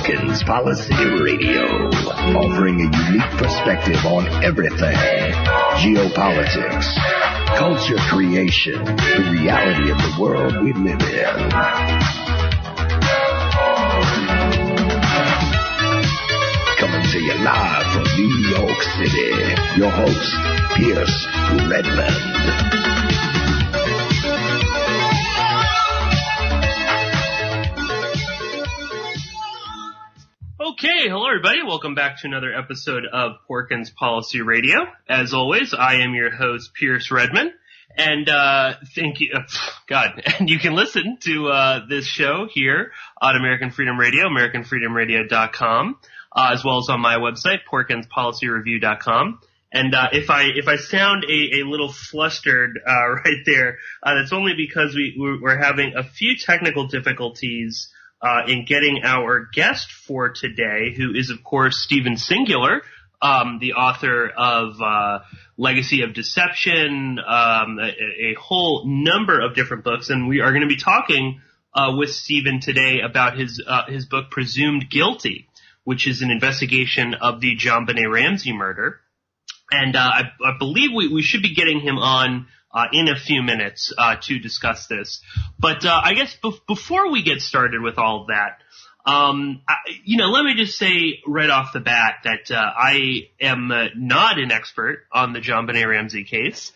Porkins Policy Radio, offering a unique perspective on everything. Geopolitics, culture creation, the reality of the world we live in. Coming to you live from New York City, your host, Pierce Redmond. Okay, hello everybody. Welcome back to another episode of Porkins Policy Radio. As always, I am your host, Pierce Redmond, and thank you, and you can listen to this show here on American Freedom Radio, AmericanFreedomRadio.com, as well as on my website, PorkinsPolicyReview.com. And if I sound a little flustered right there, that's only because we're having a few technical difficulties in getting our guest for today, who is, of course, Steven Singular, the author of Legacy of Deception, a whole number of different books. And we are going to be talking with Steven today about his book, Presumed Guilty, which is an investigation of the JonBenet Ramsey murder. And I believe we should be getting him on in a few minutes to discuss this. But I guess before we get started with all of that, let me just say right off the bat that I am not an expert on the JonBenet Ramsey case.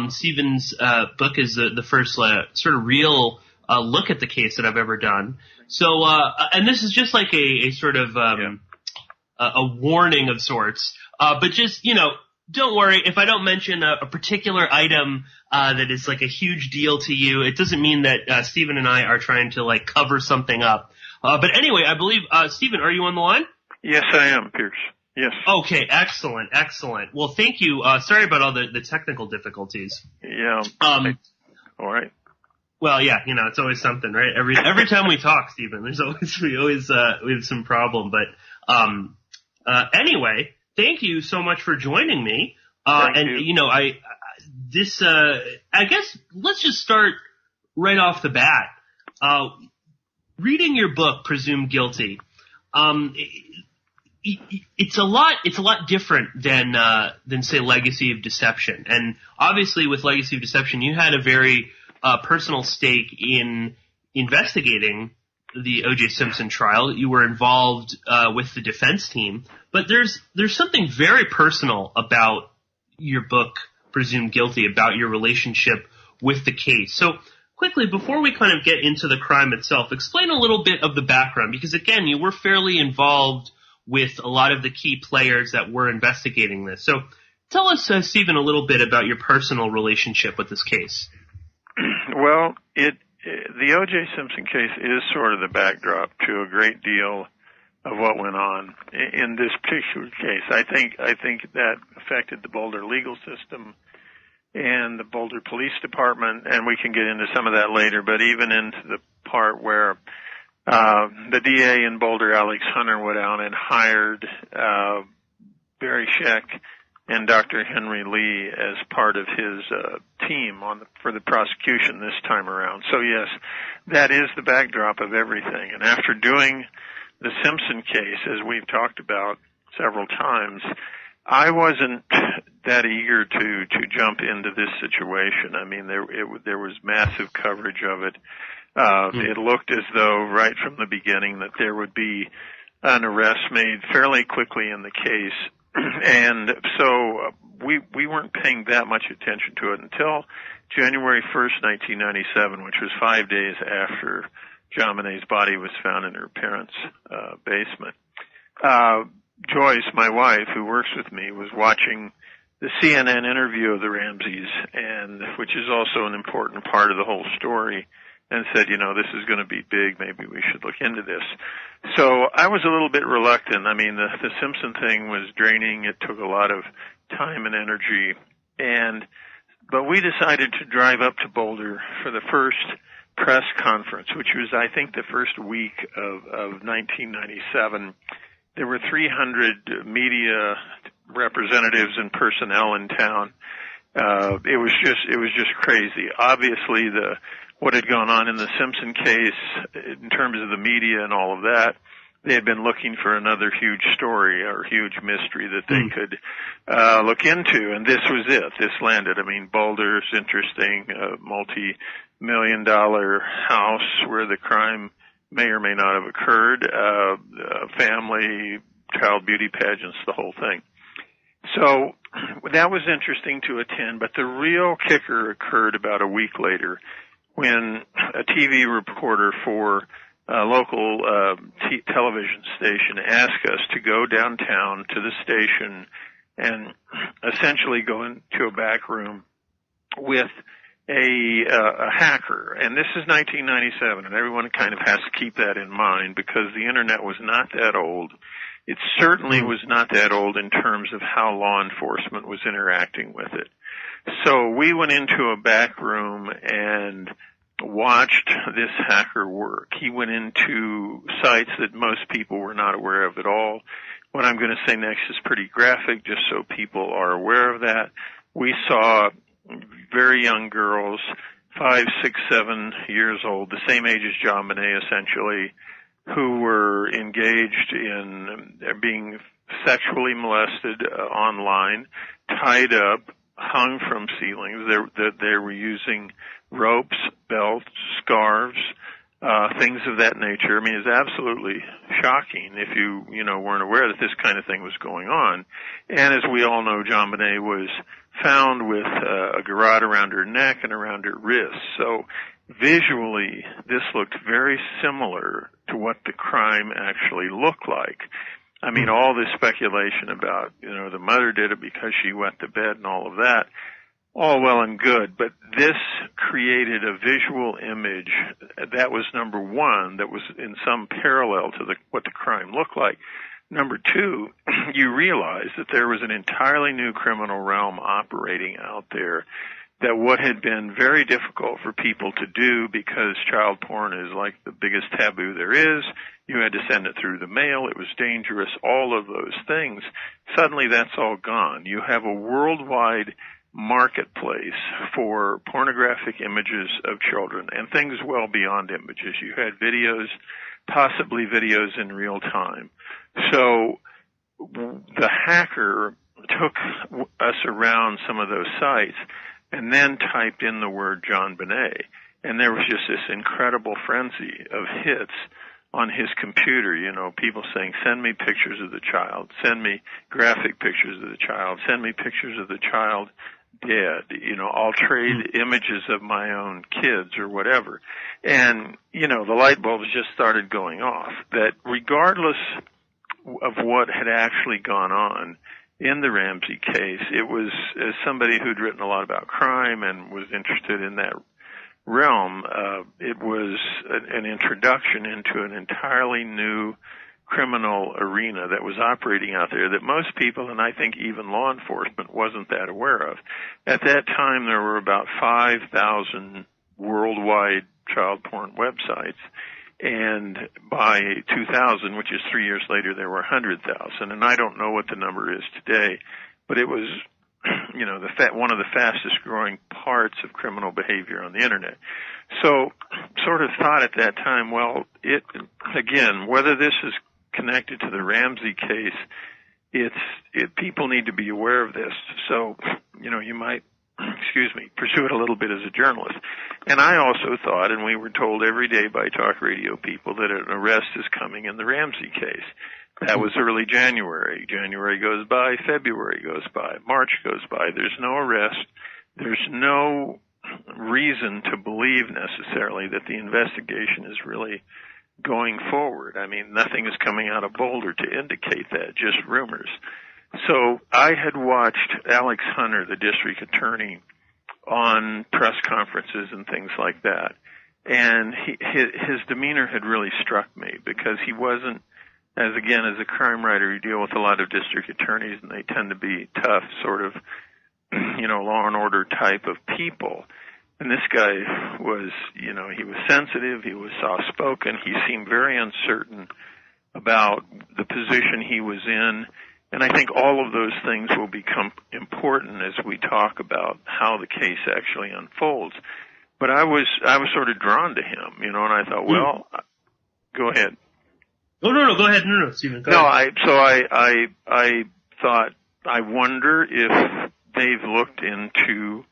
Steven's book is the first sort of real look at the case that I've ever done. So, and this is just like a sort of a warning of sorts. But just, don't worry, if I don't mention a particular item that is like a huge deal to you, it doesn't mean that Steven and I are trying to like cover something up. But anyway, I believe, Steven, are you on the line? Yes, I am, Pierce. Yes. Okay, excellent. Well, thank you. Sorry about all the technical difficulties. Yeah. All right. Well, yeah, it's always something, right? Every time we talk, Steven, we have some problem. But anyway, thank you so much for joining me. Thank you. I guess let's just start right off the bat. Reading your book, Presumed Guilty, it's a lot different than say Legacy of Deception. And obviously with Legacy of Deception, you had a very personal stake in investigating the O.J. Simpson trial. You were involved with the defense team. But there's something very personal about your book, Presumed Guilty, about your relationship with the case. So quickly, before we kind of get into the crime itself, explain a little bit of the background, because again, you were fairly involved with a lot of the key players that were investigating this. So tell us, Steven, a little bit about your personal relationship with this case. Well, the O.J. Simpson case is sort of the backdrop to a great deal of what went on in this particular case. I think that affected the Boulder legal system and the Boulder Police Department, and we can get into some of that later, but even into the part where the DA in Boulder, Alex Hunter, went out and hired Barry Scheck and Dr. Henry Lee as part of his team for the prosecution this time around. So yes, that is the backdrop of everything. And after doing the Simpson case, as we've talked about several times, I wasn't that eager to jump into this situation. I mean, there was massive coverage of it. It looked as though right from the beginning that there would be an arrest made fairly quickly in the case. And so we weren't paying that much attention to it until January 1st, 1997, which was 5 days after JonBenet's body was found in her parents' basement. Joyce, my wife, who works with me, was watching the CNN interview of the Ramseys, which is also an important part of the whole story, and said, this is going to be big. Maybe we should look into this. So I was a little bit reluctant. I mean, the Simpson thing was draining. It took a lot of time and energy. But we decided to drive up to Boulder for the first press conference, which was, I think, the first week of 1997. There were 300 media representatives and personnel in town. It was just crazy. Obviously, what had gone on in the Simpson case in terms of the media and all of that they had been looking for another huge story or huge mystery that they could look into, and this was it. This landed. I mean, Boulder is interesting, a multi-million-dollar house where the crime may or may not have occurred, family, child beauty pageants, the whole thing. So that was interesting to attend, but the real kicker occurred about a week later when a TV reporter for a local television station asked us to go downtown to the station and essentially go into a back room with a hacker. And this is 1997, and everyone kind of has to keep that in mind because the Internet was not that old. It certainly was not that old in terms of how law enforcement was interacting with it. So we went into a back room and watched this hacker work. He went into sites that most people were not aware of at all. What I'm going to say next is pretty graphic, just so people are aware of that. We saw very young girls, 5, 6, 7 years old, the same age as JonBenet essentially, who were engaged in being sexually molested online, tied up, hung from ceilings. They were using ropes, belts, scarves, things of that nature. I mean, it's absolutely shocking if you weren't aware that this kind of thing was going on. And as we all know, JonBenet was found with a garrote around her neck and around her wrists. So visually, this looked very similar to what the crime actually looked like. I mean, all this speculation about, the mother did it because she wet the bed and all of that, all well and good, but this created a visual image that was, number one, that was in some parallel to what the crime looked like. Number two, you realize that there was an entirely new criminal realm operating out there, that what had been very difficult for people to do because child porn is like the biggest taboo there is. You had to send it through the mail. It was dangerous. All of those things. Suddenly that's all gone. You have a worldwide marketplace for pornographic images of children and things well beyond images. You had videos, possibly videos in real time. So the hacker took us around some of those sites and then typed in the word JonBenet, and there was just this incredible frenzy of hits on his computer, people saying, send me pictures of the child, send me graphic pictures of the child, send me pictures of the child dead, I'll trade images of my own kids or whatever. And, the light bulbs just started going off, that regardless of what had actually gone on in the Ramsey case, it was, as somebody who'd written a lot about crime and was interested in that realm, it was an introduction into an entirely new criminal arena that was operating out there that most people, and I think even law enforcement, wasn't that aware of. At that time, there were about 5,000 worldwide child porn websites. And by 2000, which is 3 years later, there were 100,000. And I don't know what the number is today, but it was, one of the fastest growing parts of criminal behavior on the Internet. So sort of thought at that time, well, again, whether this is connected to the Ramsey case, people need to be aware of this. So, you might, pursue it a little bit as a journalist. And I also thought, and we were told every day by talk radio people, that an arrest is coming in the Ramsey case. That was early January. January goes by, February goes by, March goes by. There's no arrest. There's no reason to believe necessarily that the investigation is really going forward. I mean, nothing is coming out of Boulder to indicate that, just rumors. So I had watched Alex Hunter, the district attorney, on press conferences and things like that. And his demeanor had really struck me because he wasn't, as a crime writer, you deal with a lot of district attorneys and they tend to be tough, sort of, law and order type of people. And this guy was, he was sensitive, he was soft-spoken, he seemed very uncertain about the position he was in. And I think all of those things will become important as we talk about how the case actually unfolds. But I was sort of drawn to him, and I thought, well, go ahead. Oh, no, go ahead. No, Stephen, go ahead. I thought, I wonder if they've looked into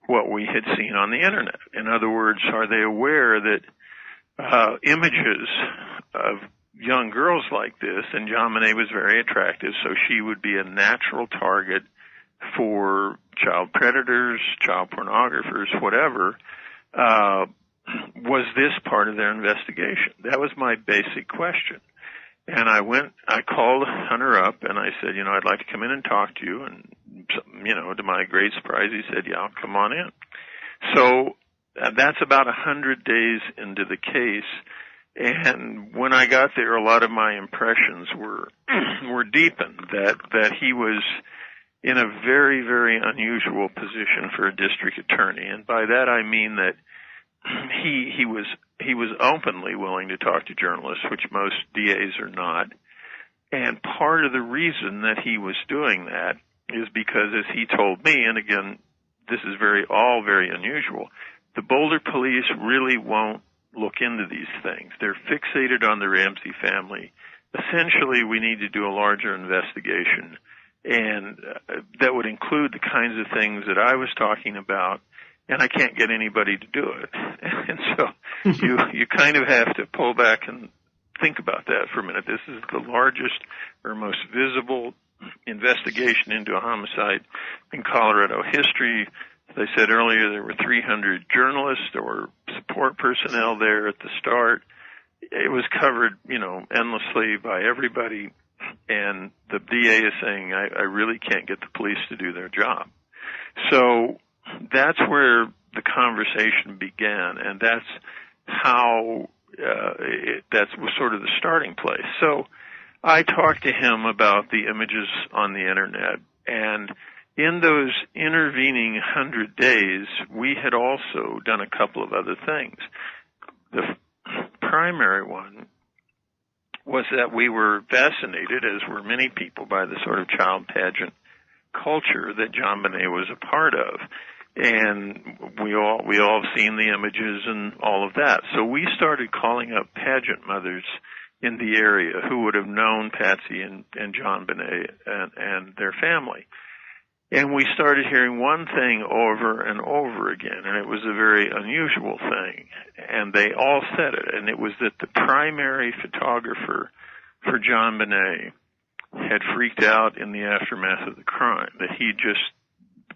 what we had seen on the internet. In other words, are they aware that images of young girls like this, and JonBenet was very attractive, so she would be a natural target for child predators, child pornographers, whatever. Was this part of their investigation? That was my basic question. And I called Hunter up and I said, I'd like to come in and talk to you. And, to my great surprise, he said, yeah, I'll come on in. So that's about 100 days into the case. And when I got there, a lot of my impressions were deepened that he was in a very, very unusual position for a district attorney. And by that I mean that he was openly willing to talk to journalists, which most DAs are not. And part of the reason that he was doing that is because, as he told me, and again, this is all very unusual, the Boulder police really won't look into these things. They're fixated on the Ramsey family. Essentially, we need to do a larger investigation, and that would include the kinds of things that I was talking about, and I can't get anybody to do it. And so you kind of have to pull back and think about that for a minute. This is the largest or most visible investigation into a homicide in Colorado history. As I said earlier, there were 300 journalists, there were support personnel there at the start. It was covered, endlessly by everybody, and the DA is saying, I really can't get the police to do their job. So that's where the conversation began, and that's how that was sort of the starting place. So I talked to him about the images on the internet, and in those intervening 100 days, we had also done a couple of other things. The primary one was that we were fascinated, as were many people, by the sort of child pageant culture that JonBenet was a part of. And we all have seen the images and all of that. So we started calling up pageant mothers in the area who would have known Patsy and JonBenet and their family. And we started hearing one thing over and over again, and it was a very unusual thing. And they all said it, and it was that the primary photographer for JonBenet had freaked out in the aftermath of the crime, that he just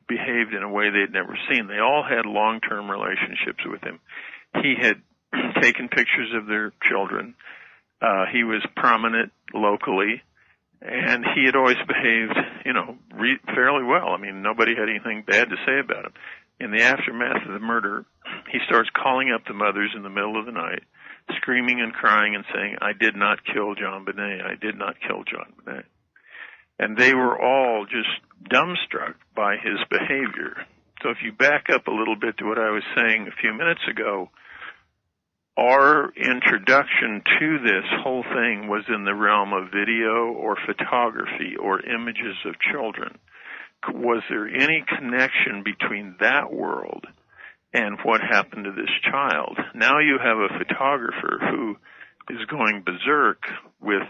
behaved in a way they'd never seen. They all had long-term relationships with him. He had taken pictures of their children. He was prominent locally, and he had always behaved, fairly well. I mean, nobody had anything bad to say about him. In the aftermath of the murder, he starts calling up the mothers in the middle of the night, screaming and crying and saying, I did not kill JonBenet. I did not kill JonBenet. And they were all just dumbstruck by his behavior. So if you back up a little bit to what I was saying a few minutes ago, our introduction to this whole thing was in the realm of video or photography or images of children. Was there any connection between that world and what happened to this child? Now you have a photographer who is going berserk with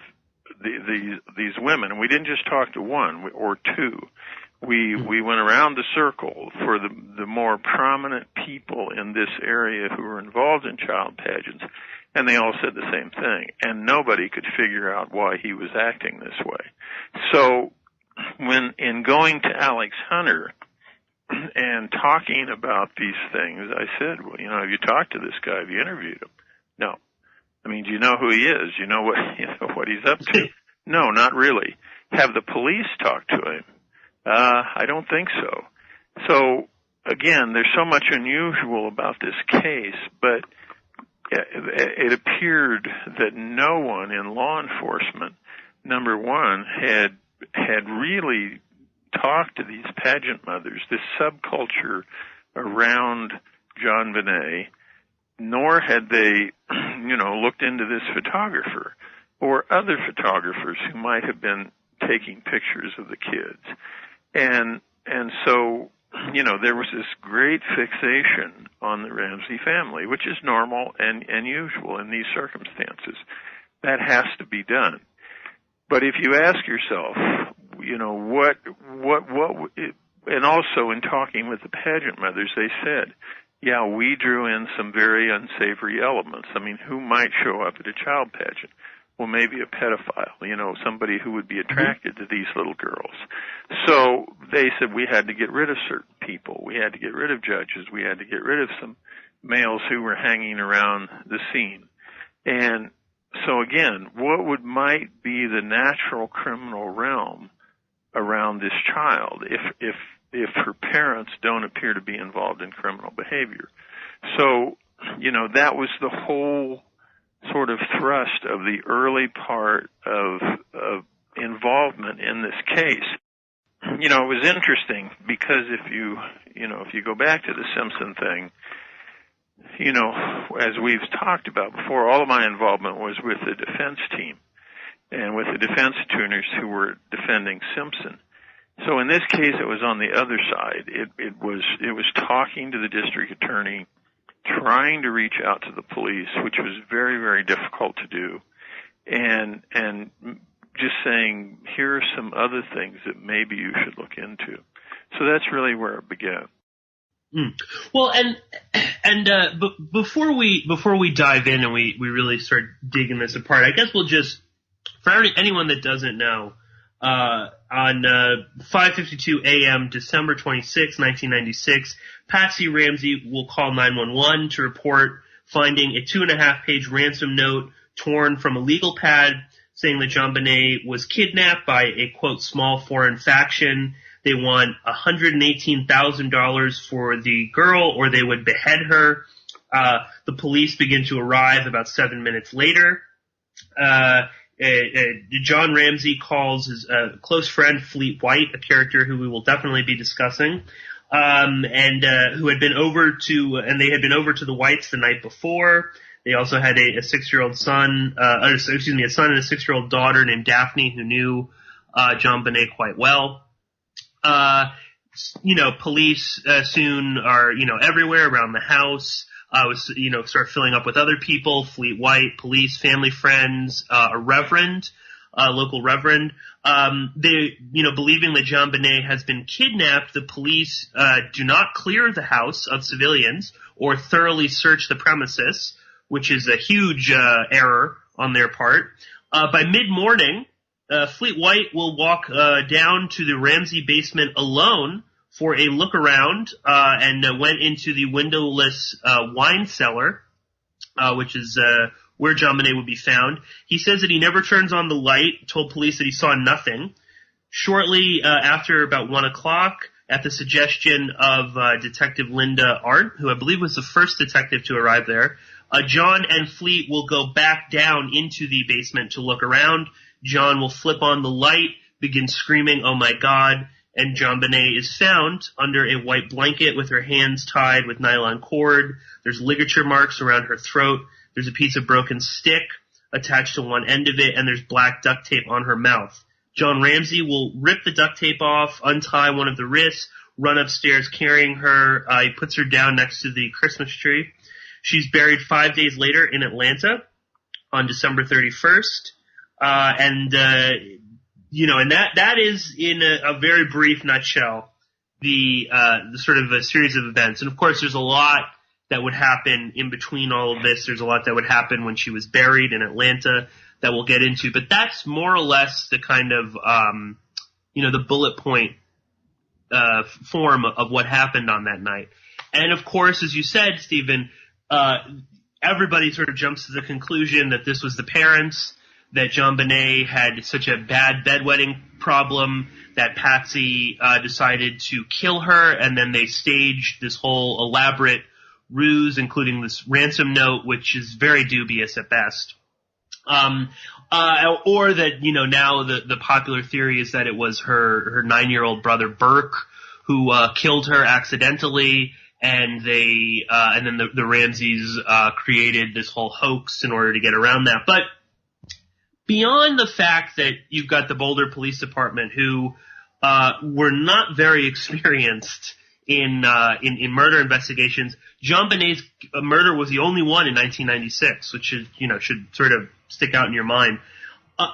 these women, and we didn't just talk to one or two. We went around the circle for the more prominent people in this area who were involved in child pageants, and they all said the same thing, and nobody could figure out why he was acting this way. So when in going to Alex Hunter and talking about these things, I said, well, have you talked to this guy? Have you interviewed him? No. I mean, do you know who he is? You know what he's up to? No, not really. Have the police talked to him? I don't think so. So again, there's so much unusual about this case, but it appeared that no one in law enforcement, number one, had really talked to these pageant mothers, this subculture around JonBenet, nor had they, looked into this photographer or other photographers who might have been taking pictures of the kids. And so, there was this great fixation on the Ramsey family, which is normal and usual in these circumstances. that has to be done. But if you ask yourself, what, and also in talking with the pageant mothers, they said, yeah, we drew in some very unsavory elements. I mean, who might show up at a child pageant? Well, maybe a pedophile, somebody who would be attracted to these little girls. So they said we had to get rid of certain people. We had to get rid of judges. We had to get rid of some males who were hanging around the scene. And so again, what might be the natural criminal realm around this child if her parents don't appear to be involved in criminal behavior? So, that was the whole sort of thrust of the early part of involvement in this case. It was interesting because if you go back to the Simpson thing, as we've talked about before, all of my involvement was with the defense team and with the defense attorneys who were defending Simpson. So in this case, it was on the other side. It was talking to the district attorney, trying to reach out to the police, which was very, very difficult to do, and just saying, here are some other things that maybe you should look into. So that's really where it began. Well, before we dive in and we really start digging this apart, I guess we'll just, for anyone that doesn't know, on 5:52 a.m. December 26, 1996, Patsy Ramsey will call 911 to report finding a 2.5-page ransom note torn from a legal pad saying that JonBenet was kidnapped by a, quote, small foreign faction. They want $118,000 for the girl or they would behead her. The police begin to arrive about 7 minutes later. John Ramsey calls his close friend Fleet White, a character who we will definitely be discussing, and who had been over to, and they had been over to the Whites the night before. They also had a 6-year-old son, a son and a 6-year-old daughter named Daphne who knew JonBenet quite well. Police soon are, everywhere around the house. Start filling up with other people, Fleet White, police, family, friends, a reverend, local reverend. Believing that JonBenet has been kidnapped, the police do not clear the house of civilians or thoroughly search the premises, which is a huge error on their part. By mid-morning, Fleet White will walk down to the Ramsey basement alone for a look around, and went into the windowless wine cellar, which is where JonBenet would be found. He says that he never turns on the light, told police that he saw nothing. Shortly after about 1 o'clock, at the suggestion of Detective Linda Arndt, who I believe was the first detective to arrive there, John and Fleet will go back down into the basement to look around. John will flip on the light, begin screaming, "Oh my God," and JonBenet is found under a white blanket with her hands tied with nylon cord. There's ligature marks around her throat. There's a piece of broken stick attached to one end of it, and there's black duct tape on her mouth. John Ramsey will rip the duct tape off, untie one of the wrists, run upstairs carrying her. He puts her down next to the Christmas tree. She's buried 5 days later in Atlanta on December 31st. And that is in a very brief nutshell the sort of a series of events. And of course, there's a lot that would happen in between all of this. There's a lot that would happen when she was buried in Atlanta that we'll get into. But that's more or less the kind of the bullet point form of what happened on that night. And of course, as you said, Stephen, everybody sort of jumps to the conclusion that this was the parents, that JonBenet had such a bad bedwetting problem that Patsy decided to kill her, and then they staged this whole elaborate ruse, including this ransom note, which is very dubious at best. Or that, now the popular theory is that it was her 9-year-old brother Burke who killed her accidentally, and then the Ramseys created this whole hoax in order to get around that. But beyond the fact that you've got the Boulder Police Department who were not very experienced in murder investigations, JonBenet's murder was the only one in 1996, which is, should sort of stick out in your mind.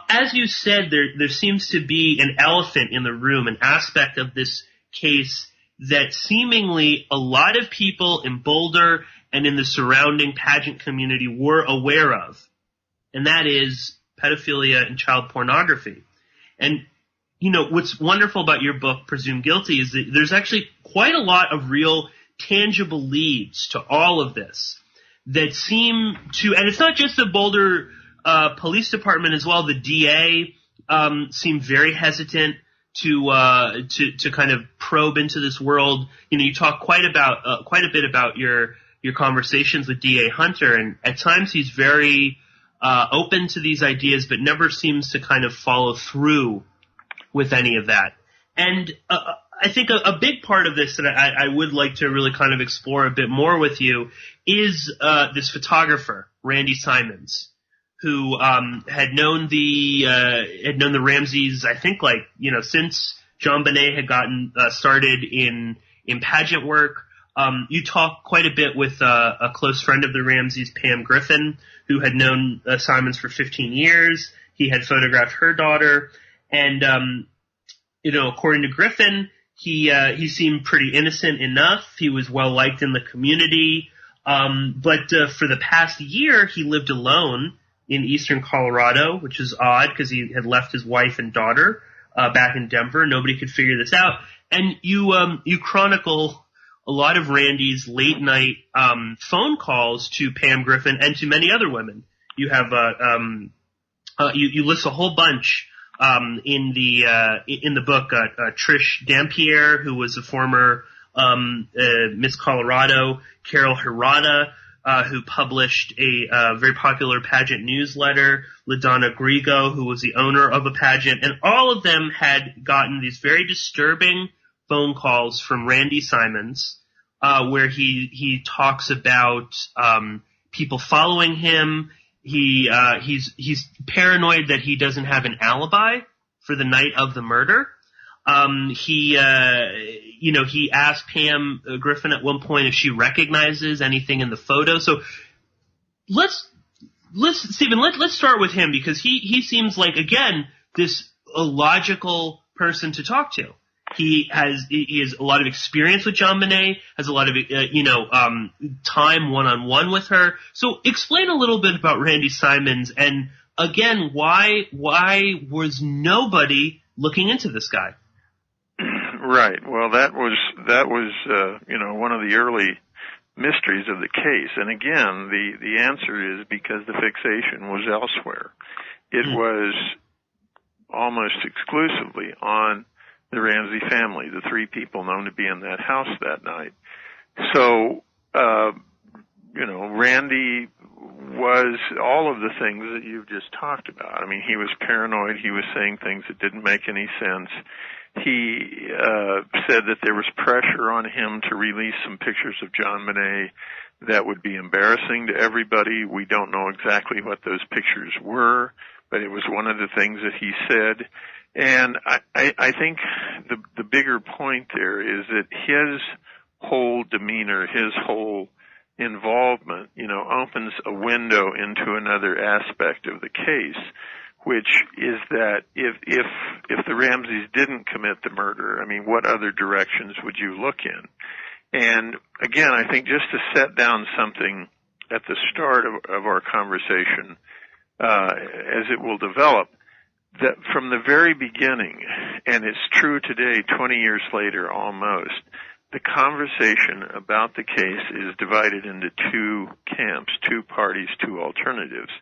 As you said, there seems to be an elephant in the room, an aspect of this case that seemingly a lot of people in Boulder and in the surrounding pageant community were aware of, and that is pedophilia and child pornography. And, what's wonderful about your book, Presumed Guilty, is that there's actually quite a lot of real tangible leads to all of this that seem to, and it's not just the Boulder police department as well. The DA seemed very hesitant to kind of probe into this world. You talk quite a bit about your conversations with DA Hunter, and at times he's very open to these ideas, but never seems to kind of follow through with any of that. And I think a big part of this that I would like to really kind of explore a bit more with you is this photographer, Randy Simons, who had known the Ramseys, I think, since JonBenet had gotten started in pageant work. You talk quite a bit with a close friend of the Ramseys, Pam Griffin, who had known Simons for 15 years. He had photographed her daughter, and according to Griffin, he seemed pretty innocent enough. He was well liked in the community, but for the past year, he lived alone in eastern Colorado, which is odd because he had left his wife and daughter back in Denver. Nobody could figure this out. And you chronicle a lot of Randy's late night phone calls to Pam Griffin and to many other women. You have you list a whole bunch in the book. Trish Dampier, who was a former Miss Colorado, Carol Hirata, who published a very popular pageant newsletter, LaDonna Grigo, who was the owner of a pageant, and all of them had gotten these very disturbing phone calls from Randy Simons, where he talks about people following him. He's paranoid that he doesn't have an alibi for the night of the murder. He asked Pam Griffin at one point if she recognizes anything in the photo. So let's start with him, because he seems like, again, this illogical person to talk to. He has a lot of experience with JonBenet, has a lot of time one-on-one with her. So explain a little bit about Randy Simons, and again, why was nobody looking into this guy? Right. Well, that was one of the early mysteries of the case. And again, the answer is because the fixation was elsewhere. It was almost exclusively on the Ramsey family, the three people known to be in that house that night. So, Randy was all of the things that you've just talked about. I mean, he was paranoid. He was saying things that didn't make any sense. He said that there was pressure on him to release some pictures of JonBenet that would be embarrassing to everybody. We don't know exactly what those pictures were, but it was one of the things that he said. And I think the bigger point there is that his whole demeanor, his whole involvement, opens a window into another aspect of the case, which is that if the Ramseys didn't commit the murder, I mean, what other directions would you look in? And again, I think just to set down something at the start of our conversation, as it will develop, that from the very beginning, and it's true today, 20 years later almost, the conversation about the case is divided into two camps, two parties, two alternatives.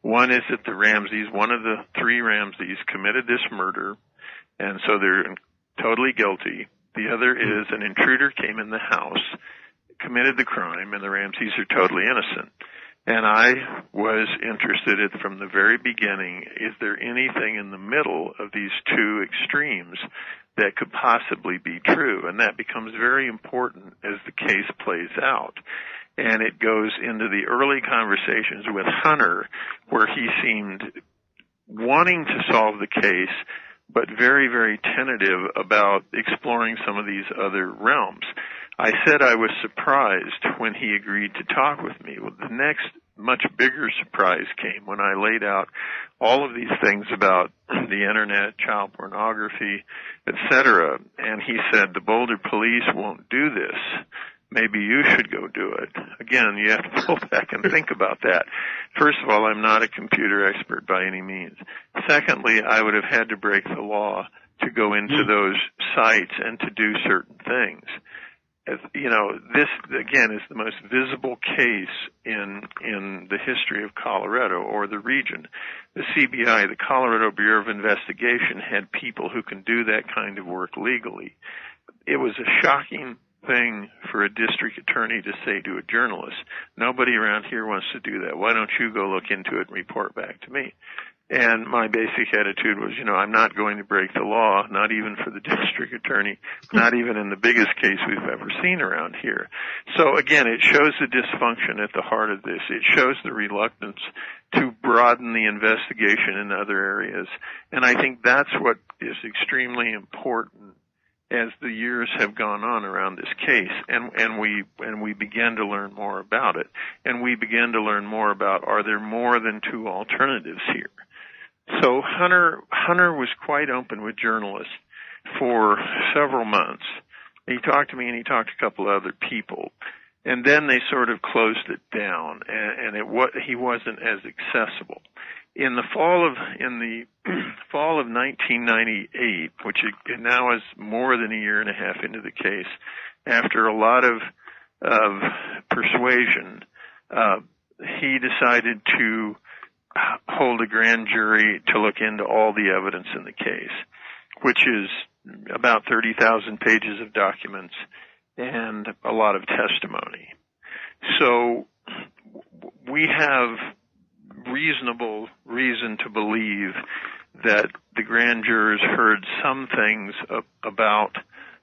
One is that the Ramseys, one of the three Ramseys, committed this murder, and so they're totally guilty. The other is an intruder came in the house, committed the crime, and the Ramseys are totally innocent. And I was interested from the very beginning, is there anything in the middle of these two extremes that could possibly be true? And that becomes very important as the case plays out. And it goes into the early conversations with Hunter, where he seemed wanting to solve the case, but very, very tentative about exploring some of these other realms. I said I was surprised when he agreed to talk with me. Well, the next much bigger surprise came when I laid out all of these things about the internet, child pornography, etc. And he said, the Boulder police won't do this. Maybe you should go do it. Again, you have to pull back and think about that. First of all, I'm not a computer expert by any means. Secondly, I would have had to break the law to go into those sites and to do certain things. You know, this, again, is the most visible case in the history of Colorado or the region. The CBI, the Colorado Bureau of Investigation, had people who can do that kind of work legally. It was a shocking thing for a district attorney to say to a journalist, nobody around here wants to do that. Why don't you go look into it and report back to me? And my basic attitude was, you know, I'm not going to break the law, not even for the district attorney, not even in the biggest case we've ever seen around here. So again, it shows the dysfunction at the heart of this. It shows the reluctance to broaden the investigation in other areas. And I think that's what is extremely important as the years have gone on around this case, and we began to learn more about it. And we began to learn more about, are there more than two alternatives here? So Hunter was quite open with journalists for several months. He talked to me and he talked to a couple of other people. And then they sort of closed it down, and he wasn't as accessible. In the fall of 1998, which it now is more than a year and a half into the case, after a lot of persuasion, he decided to hold a grand jury to look into all the evidence in the case, which is about 30,000 pages of documents and a lot of testimony. So we have reasonable reason to believe that the grand jurors heard some things about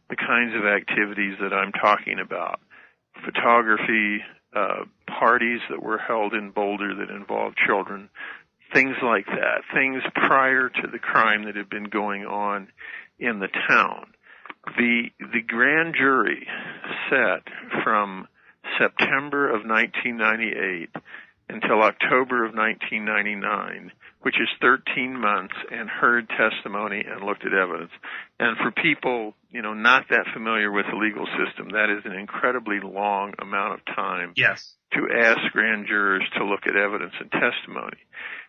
the kinds of activities that I'm talking about. Photography, parties that were held in Boulder that involved children, things like that, things prior to the crime that had been going on in the town. The grand jury sat from September of 1998 until October of 1999, which is 13 months, and heard testimony and looked at evidence. And for people, you know, not that familiar with the legal system, that is an incredibly long amount of time. Yes. To ask grand jurors to look at evidence and testimony.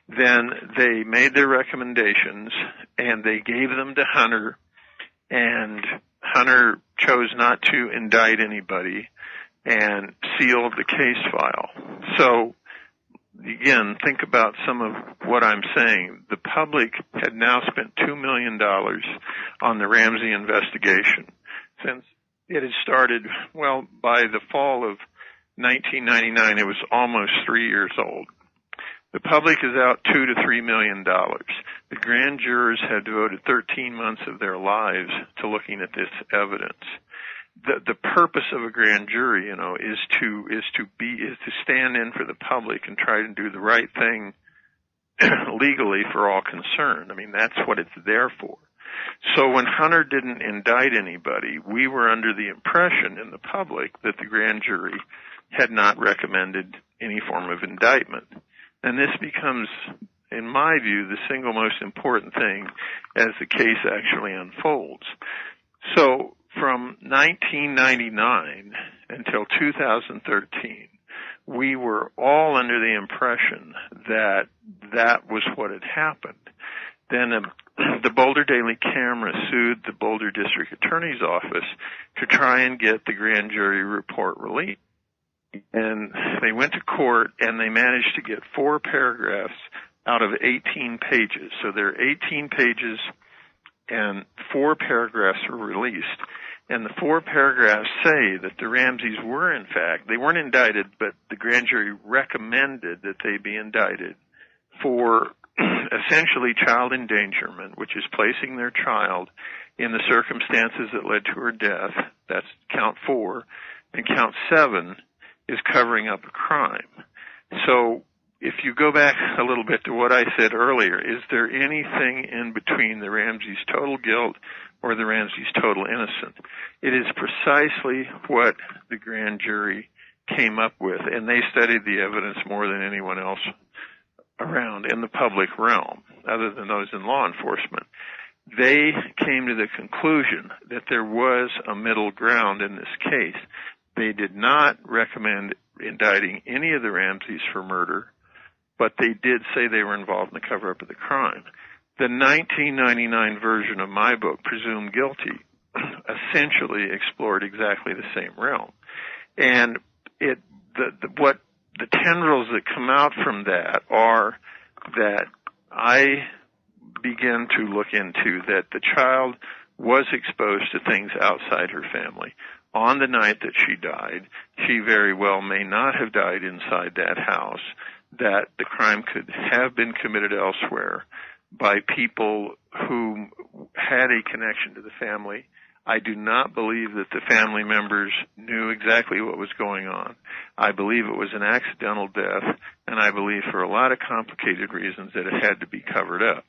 Then they made their recommendations, and they gave them to Hunter, and Hunter chose not to indict anybody and sealed the case file. So, again, think about some of what I'm saying. The public had now spent $2 million on the Ramsey investigation since it had started, well, by the fall of 1999, it was almost 3 years old. The public is out $2 to $3 million. The grand jurors had devoted 13 months of their lives to looking at this evidence. The purpose of a grand jury, you know, is to stand in for the public and try to do the right thing legally for all concerned. I mean, that's what it's there for. So when Hunter didn't indict anybody, we were under the impression in the public that the grand jury had not recommended any form of indictment. And this becomes, in my view, the single most important thing as the case actually unfolds. So from 1999 until 2013, we were all under the impression that that was what had happened. Then the Boulder Daily Camera sued the Boulder District Attorney's Office to try and get the grand jury report released. And they went to court, and they managed to get 4 paragraphs out of 18 pages. So there are 18 pages, and 4 paragraphs were released. And the 4 paragraphs say that the Ramseys were, in fact, they weren't indicted, but the grand jury recommended that they be indicted for essentially child endangerment, which is placing their child in the circumstances that led to her death. That's count 4. And count 7 is covering up a crime. So if you go back a little bit to what I said earlier, is there anything in between the Ramseys' total guilt or the Ramseys' total innocence? It is precisely what the grand jury came up with, and they studied the evidence more than anyone else around in the public realm, other than those in law enforcement. They came to the conclusion that there was a middle ground in this case. They did not recommend indicting any of the Ramseys for murder, but they did say they were involved in the cover-up of the crime. The 1999 version of my book, Presumed Guilty, essentially explored exactly the same realm. And what the tendrils that come out from that are that I begin to look into that the child was exposed to things outside her family. On the night that she died, she very well may not have died inside that house, that the crime could have been committed elsewhere by people who had a connection to the family. I do not believe that the family members knew exactly what was going on. I believe it was an accidental death, and I believe for a lot of complicated reasons that it had to be covered up.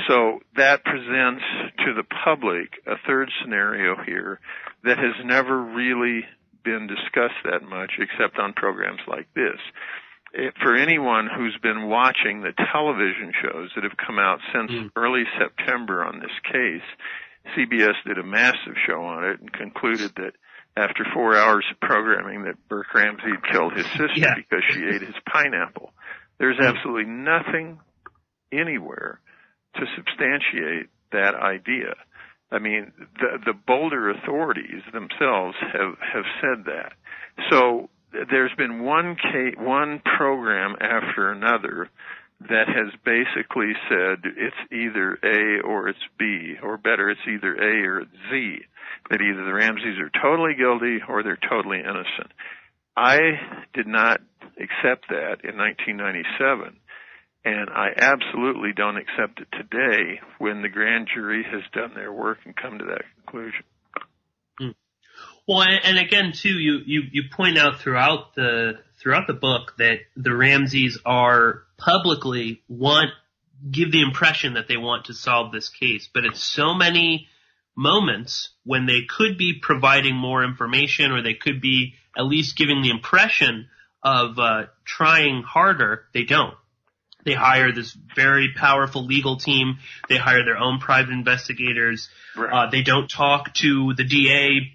So that presents to the public a third scenario here that has never really been discussed that much except on programs like this. For anyone who's been watching the television shows that have come out since early September on this case, CBS did a massive show on it and concluded that after 4 hours of programming that Burke Ramsey had killed his sister because she ate his pineapple. There's absolutely nothing anywhere to substantiate that idea. I mean, the Boulder authorities themselves have said that. So there's been one program after another that has basically said it's either A or it's B, or better, it's either A or it's Z, that either the Ramseys are totally guilty or they're totally innocent. I did not accept that in 1997, and I absolutely don't accept it today when the grand jury has done their work and come to that conclusion. Well, and again, too, you point out throughout the book that the Ramseys are publicly give the impression that they want to solve this case, but it's so many moments when they could be providing more information, or they could be at least giving the impression of trying harder. They don't. They hire this very powerful legal team. They hire their own private investigators. Right. They don't talk to the DA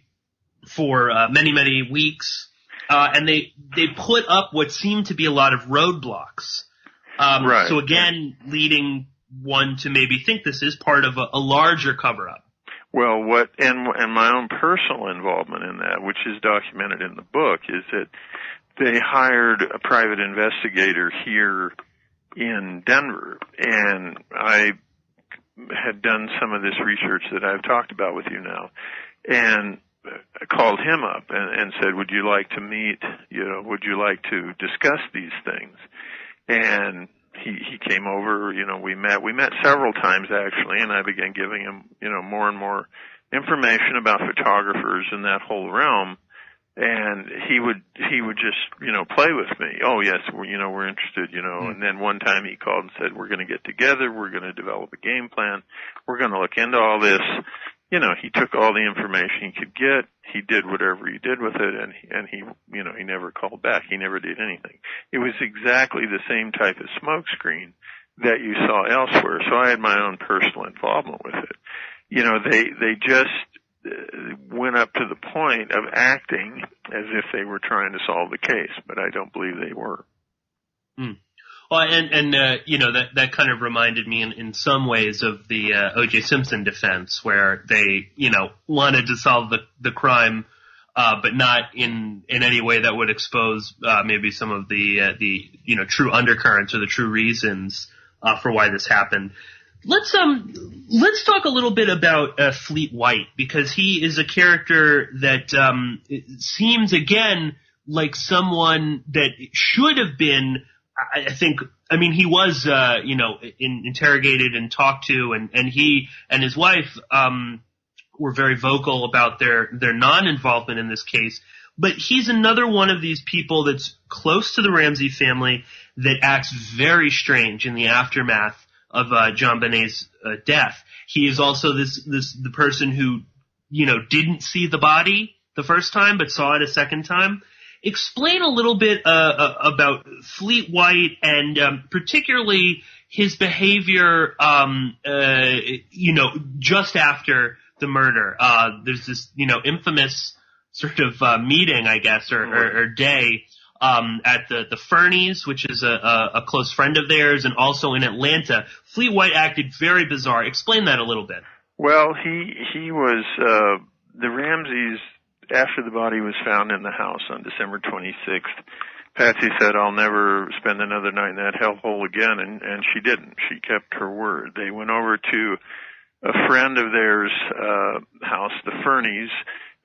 for many, many weeks. And they put up what seem to be a lot of roadblocks. Right. So again, leading one to maybe think this is part of a larger cover-up. Well, and my own personal involvement in that, which is documented in the book, is that they hired a private investigator here in Denver, and I had done some of this research that I've talked about with you now, and I called him up and said, would you like to meet, would you like to discuss these things? And he came over, we met several times actually, and I began giving him, more and more information about photographers in that whole realm. And he would just, play with me. Oh yes, we're interested, And then one time he called and said, we're going to get together, we're going to develop a game plan, we're going to look into all this. He took all the information he could get. He did whatever he did with it, and he never called back. He never did anything. It was exactly the same type of smokescreen that you saw elsewhere. So I had my own personal involvement with it. They just went up to the point of acting as if they were trying to solve the case, but I don't believe they were. Well, and that kind of reminded me in some ways of the O.J. Simpson defense, where they, wanted to solve the crime, but not in any way that would expose maybe some of the true undercurrents or the true reasons for why this happened. Let's talk a little bit about Fleet White, because he is a character that seems again like someone that should have been. I mean, he was, interrogated and talked to, and he and his wife, were very vocal about their non-involvement in this case. But he's another one of these people that's close to the Ramsey family that acts very strange in the aftermath of JonBenet's death. He is also the person who, didn't see the body the first time, but saw it a second time. explain a little bit about Fleet White and particularly his behavior, just after the murder. There's this, infamous sort of meeting, I guess, or day at the Fernies, which is a close friend of theirs, and also in Atlanta. Fleet White acted very bizarre. Explain that a little bit. Well, he was the Ramseys. After the body was found in the house on December 26th, Patsy said, "I'll never spend another night in that hellhole again," and she didn't. She kept her word. They went over to a friend of theirs' house, the Fernies,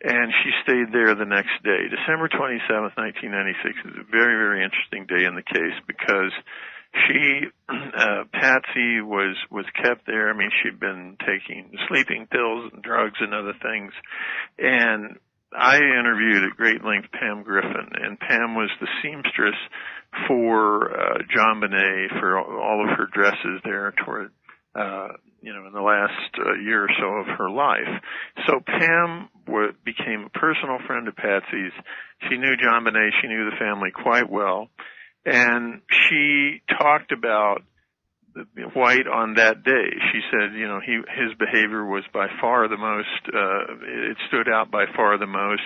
and she stayed there the next day. December 27th, 1996 is a very, very interesting day in the case because Patsy was kept there. I mean, she'd been taking sleeping pills and drugs and other things, and I interviewed at great length Pam Griffin, and Pam was the seamstress for JonBenet for all of her dresses there toward, in the last year or so of her life. So Pam became a personal friend of Patsy's. She knew JonBenet, she knew the family quite well, and she talked about White on that day. She said, his behavior was by far the most, it stood out by far the most.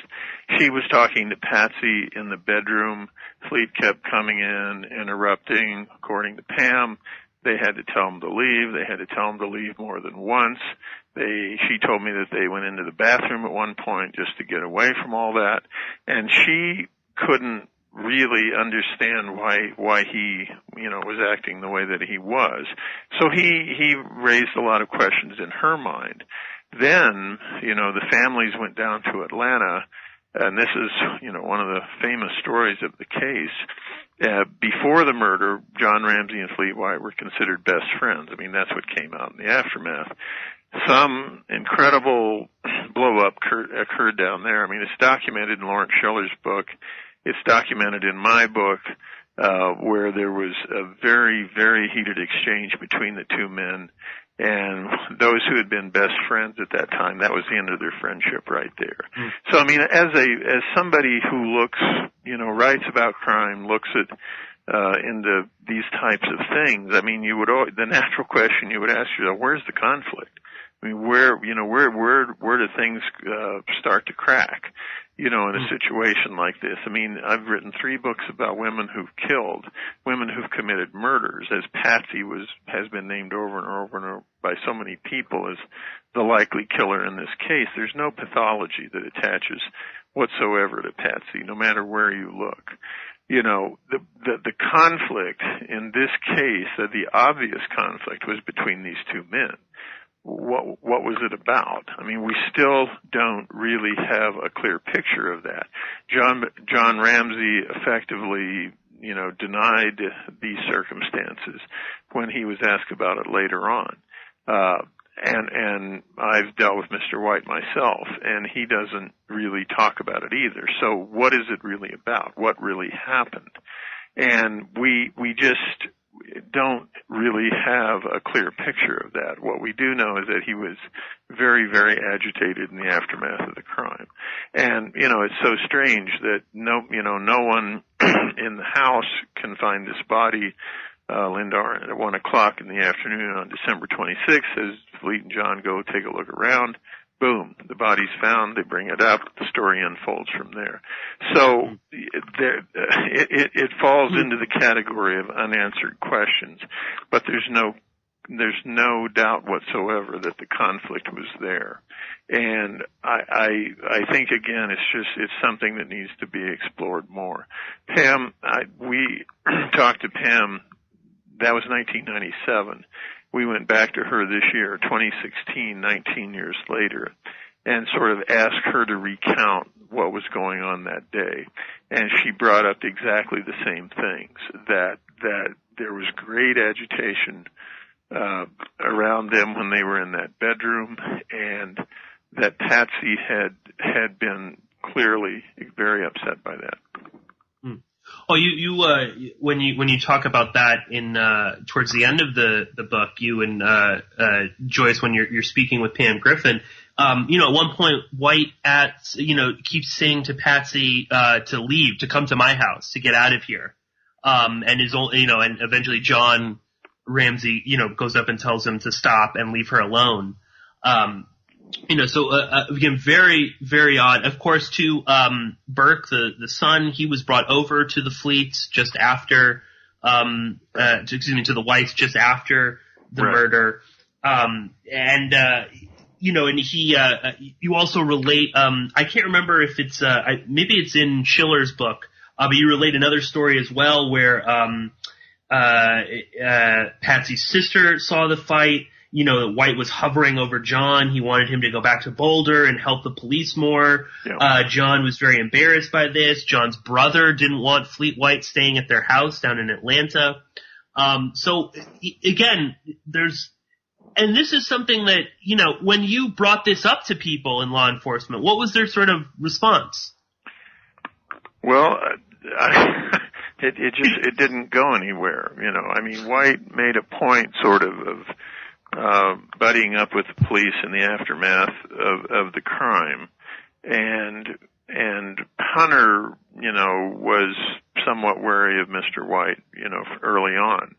She was talking to Patsy in the bedroom. Fleet kept coming in, interrupting. According to Pam, they had to tell him to leave. They had to tell him to leave more than once. She told me that they went into the bathroom at one point just to get away from all that. And she couldn't really understand why he was acting the way that he was. So he raised a lot of questions in her mind. Then the families went down to Atlanta, and this is one of the famous stories of the case. Before the murder, John Ramsey and Fleet White were considered best friends. I mean, that's what came out in the aftermath. Some incredible blow up occurred down there. I mean, it's documented in Lawrence Schiller's book. It's documented in my book, where there was a very, very heated exchange between the two men, and those who had been best friends at that time, that was the end of their friendship right there. So, I mean, as somebody who looks, writes about crime, looks at into these types of things, I mean, the natural question you would ask yourself, where's the conflict? I mean, where do things start to crack? In a situation like this. I mean, I've written 3 books about women who've killed, women who've committed murders, as Patsy has been named over and over and over by so many people as the likely killer in this case. There's no pathology that attaches whatsoever to Patsy, no matter where you look. The conflict in this case, the obvious conflict, was between these two men. What was it about? I mean, we still don't really have a clear picture of that. John Ramsey effectively, denied these circumstances when he was asked about it later on. And I've dealt with Mr. White myself, and he doesn't really talk about it either. So what is it really about? What really happened? And we just don't really have a clear picture of that. What we do know is that he was very, very agitated in the aftermath of the crime. And, it's so strange that no one in the house can find this body. Lindar at 1 o'clock in the afternoon on December 26th, as Fleet and John go take a look around. Boom, the body's found, they bring it up, the story unfolds from there. So it falls into the category of unanswered questions, but there's no doubt whatsoever that the conflict was there. And I think, again, it's something that needs to be explored more. Pam, we talked to Pam, that was 1997. We went back to her this year, 2016, 19 years later, and sort of asked her to recount what was going on that day. And she brought up exactly the same things, that there was great agitation around them when they were in that bedroom, and that Patsy had been clearly very upset by that. Oh, you when you talk about that in towards the end of the book, you and Joyce, when you're speaking with Pam Griffin, At one point, White keeps saying to Patsy, to leave, to come to my house, to get out of here. And eventually John Ramsey, goes up and tells him to stop and leave her alone. Again, very, very odd. Of course, too, Burke, the son, he was brought over to the Fleets just after, to the Whites just after the murder. You also relate, I can't remember if it's, maybe it's in Schiller's book, but you relate another story as well where, Patsy's sister saw the fight. White was hovering over John. He wanted him to go back to Boulder and help the police more. Yeah. John was very embarrassed by this. John's brother didn't want Fleet White staying at their house down in Atlanta. Again, and this is something that, when you brought this up to people in law enforcement, what was their sort of response? Well, it didn't go anywhere. White made a point sort of buddying up with the police in the aftermath of the crime, and Hunter, was somewhat wary of Mr. White, early on,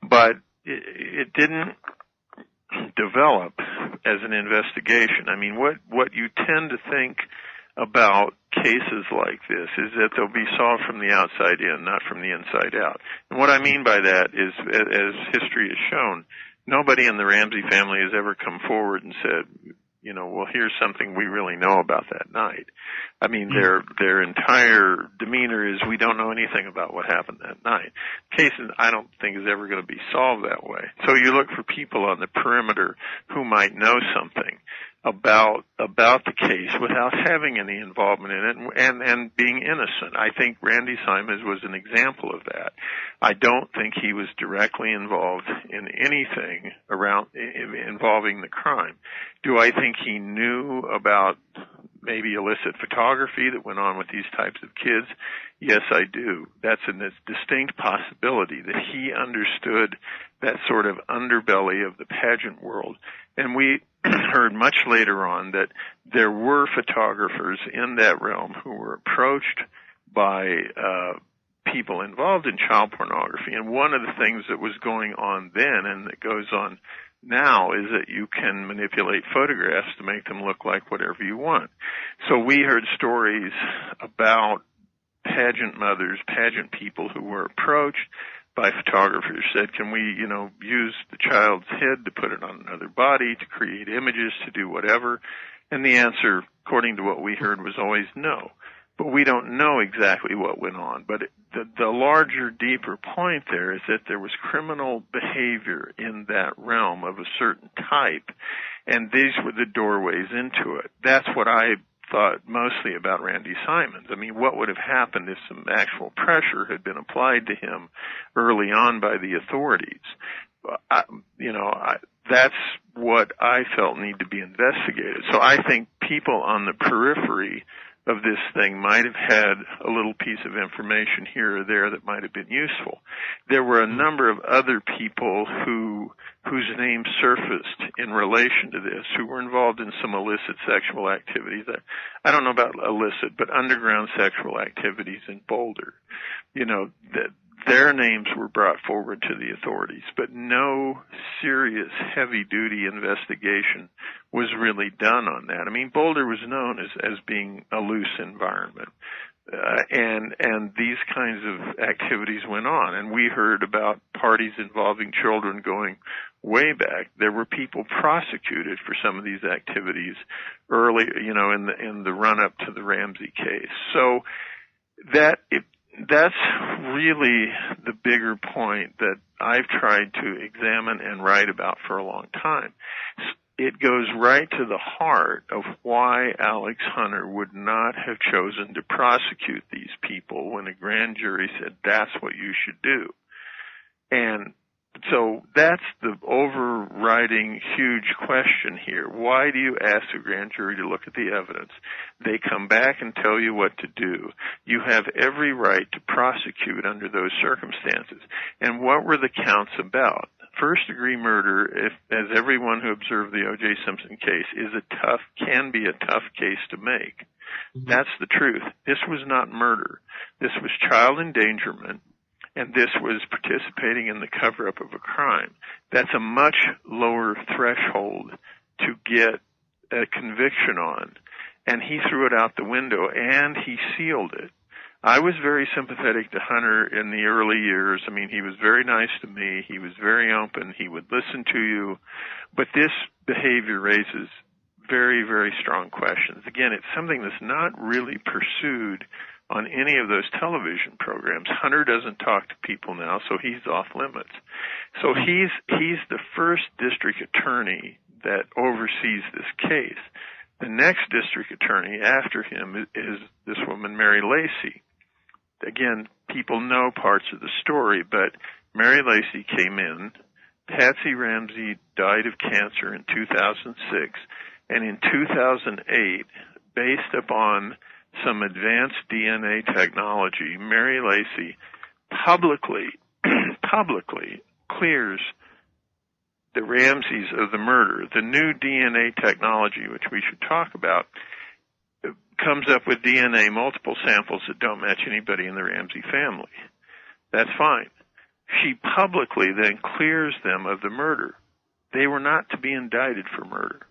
but it didn't develop as an investigation. What you tend to think about cases like this is that they'll be solved from the outside in, not from the inside out. And what I mean by that is, as history has shown, nobody in the Ramsey family has ever come forward and said, well, here's something we really know about that night. Their entire demeanor is, we don't know anything about what happened that night. Cases I don't think is ever going to be solved that way. So you look for people on the perimeter who might know something about the case without having any involvement in it and being innocent. I think Randy Simons was an example of that. I don't think he was directly involved in anything involving the crime. Do I think he knew about maybe illicit photography that went on with these types of kids? Yes, I do. That's a distinct possibility that he understood that sort of underbelly of the pageant world. And we heard much later on that there were photographers in that realm who were approached by people involved in child pornography. And one of the things that was going on then and that goes on now is that you can manipulate photographs to make them look like whatever you want. So we heard stories about pageant mothers, pageant people who were approached by photographers, said, can we, use the child's head to put it on another body, to create images, to do whatever? And the answer, according to what we heard, was always no. But we don't know exactly what went on. But the larger, deeper point there is that there was criminal behavior in that realm of a certain type, and these were the doorways into it. That's what I thought mostly about Randy Simons. What would have happened if some actual pressure had been applied to him early on by the authorities? That's what I felt need to be investigated. So I think people on the periphery of this thing might have had a little piece of information here or there that might have been useful. There were a number of other people whose names surfaced in relation to this, who were involved in some illicit sexual activities. I don't know about illicit, but underground sexual activities in Boulder. Their names were brought forward to the authorities, but no serious heavy-duty investigation was really done on that. Boulder was known as being a loose environment, and these kinds of activities went on. And we heard about parties involving children going way back. There were people prosecuted for some of these activities early, in the run-up to the Ramsey case. So that's really the bigger point that I've tried to examine and write about for a long time. It goes right to the heart of why Alex Hunter would not have chosen to prosecute these people when a grand jury said that's what you should do. And so that's the overriding huge question here. Why do you ask a grand jury to look at the evidence? They come back and tell you what to do. You have every right to prosecute under those circumstances. And what were the counts about? first-degree murder, as everyone who observed the O.J. Simpson case, can be a tough case to make. Mm-hmm. That's the truth. This was not murder. This was child endangerment, and this was participating in the cover-up of a crime. That's a much lower threshold to get a conviction on, and he threw it out the window, and he sealed it. I was very sympathetic to Hunter in the early years. I mean, he was very nice to me. He was very open. He would listen to you. But this behavior raises very, very strong questions. Again, it's something that's not really pursued on any of those television programs. Hunter doesn't talk to people now, so he's off limits. So he's the first district attorney that oversees this case. The next district attorney after him is this woman, Mary Lacy. Again, people know parts of the story, but Mary Lacy came in. Patsy Ramsey died of cancer in 2006, and in 2008, based upon some advanced DNA technology, Mary Lacy publicly clears the Ramseys of the murder. The new DNA technology, which we should talk about, comes up with DNA, multiple samples that don't match anybody in the Ramsey family. That's fine. She publicly then clears them of the murder. They were not to be indicted for murder.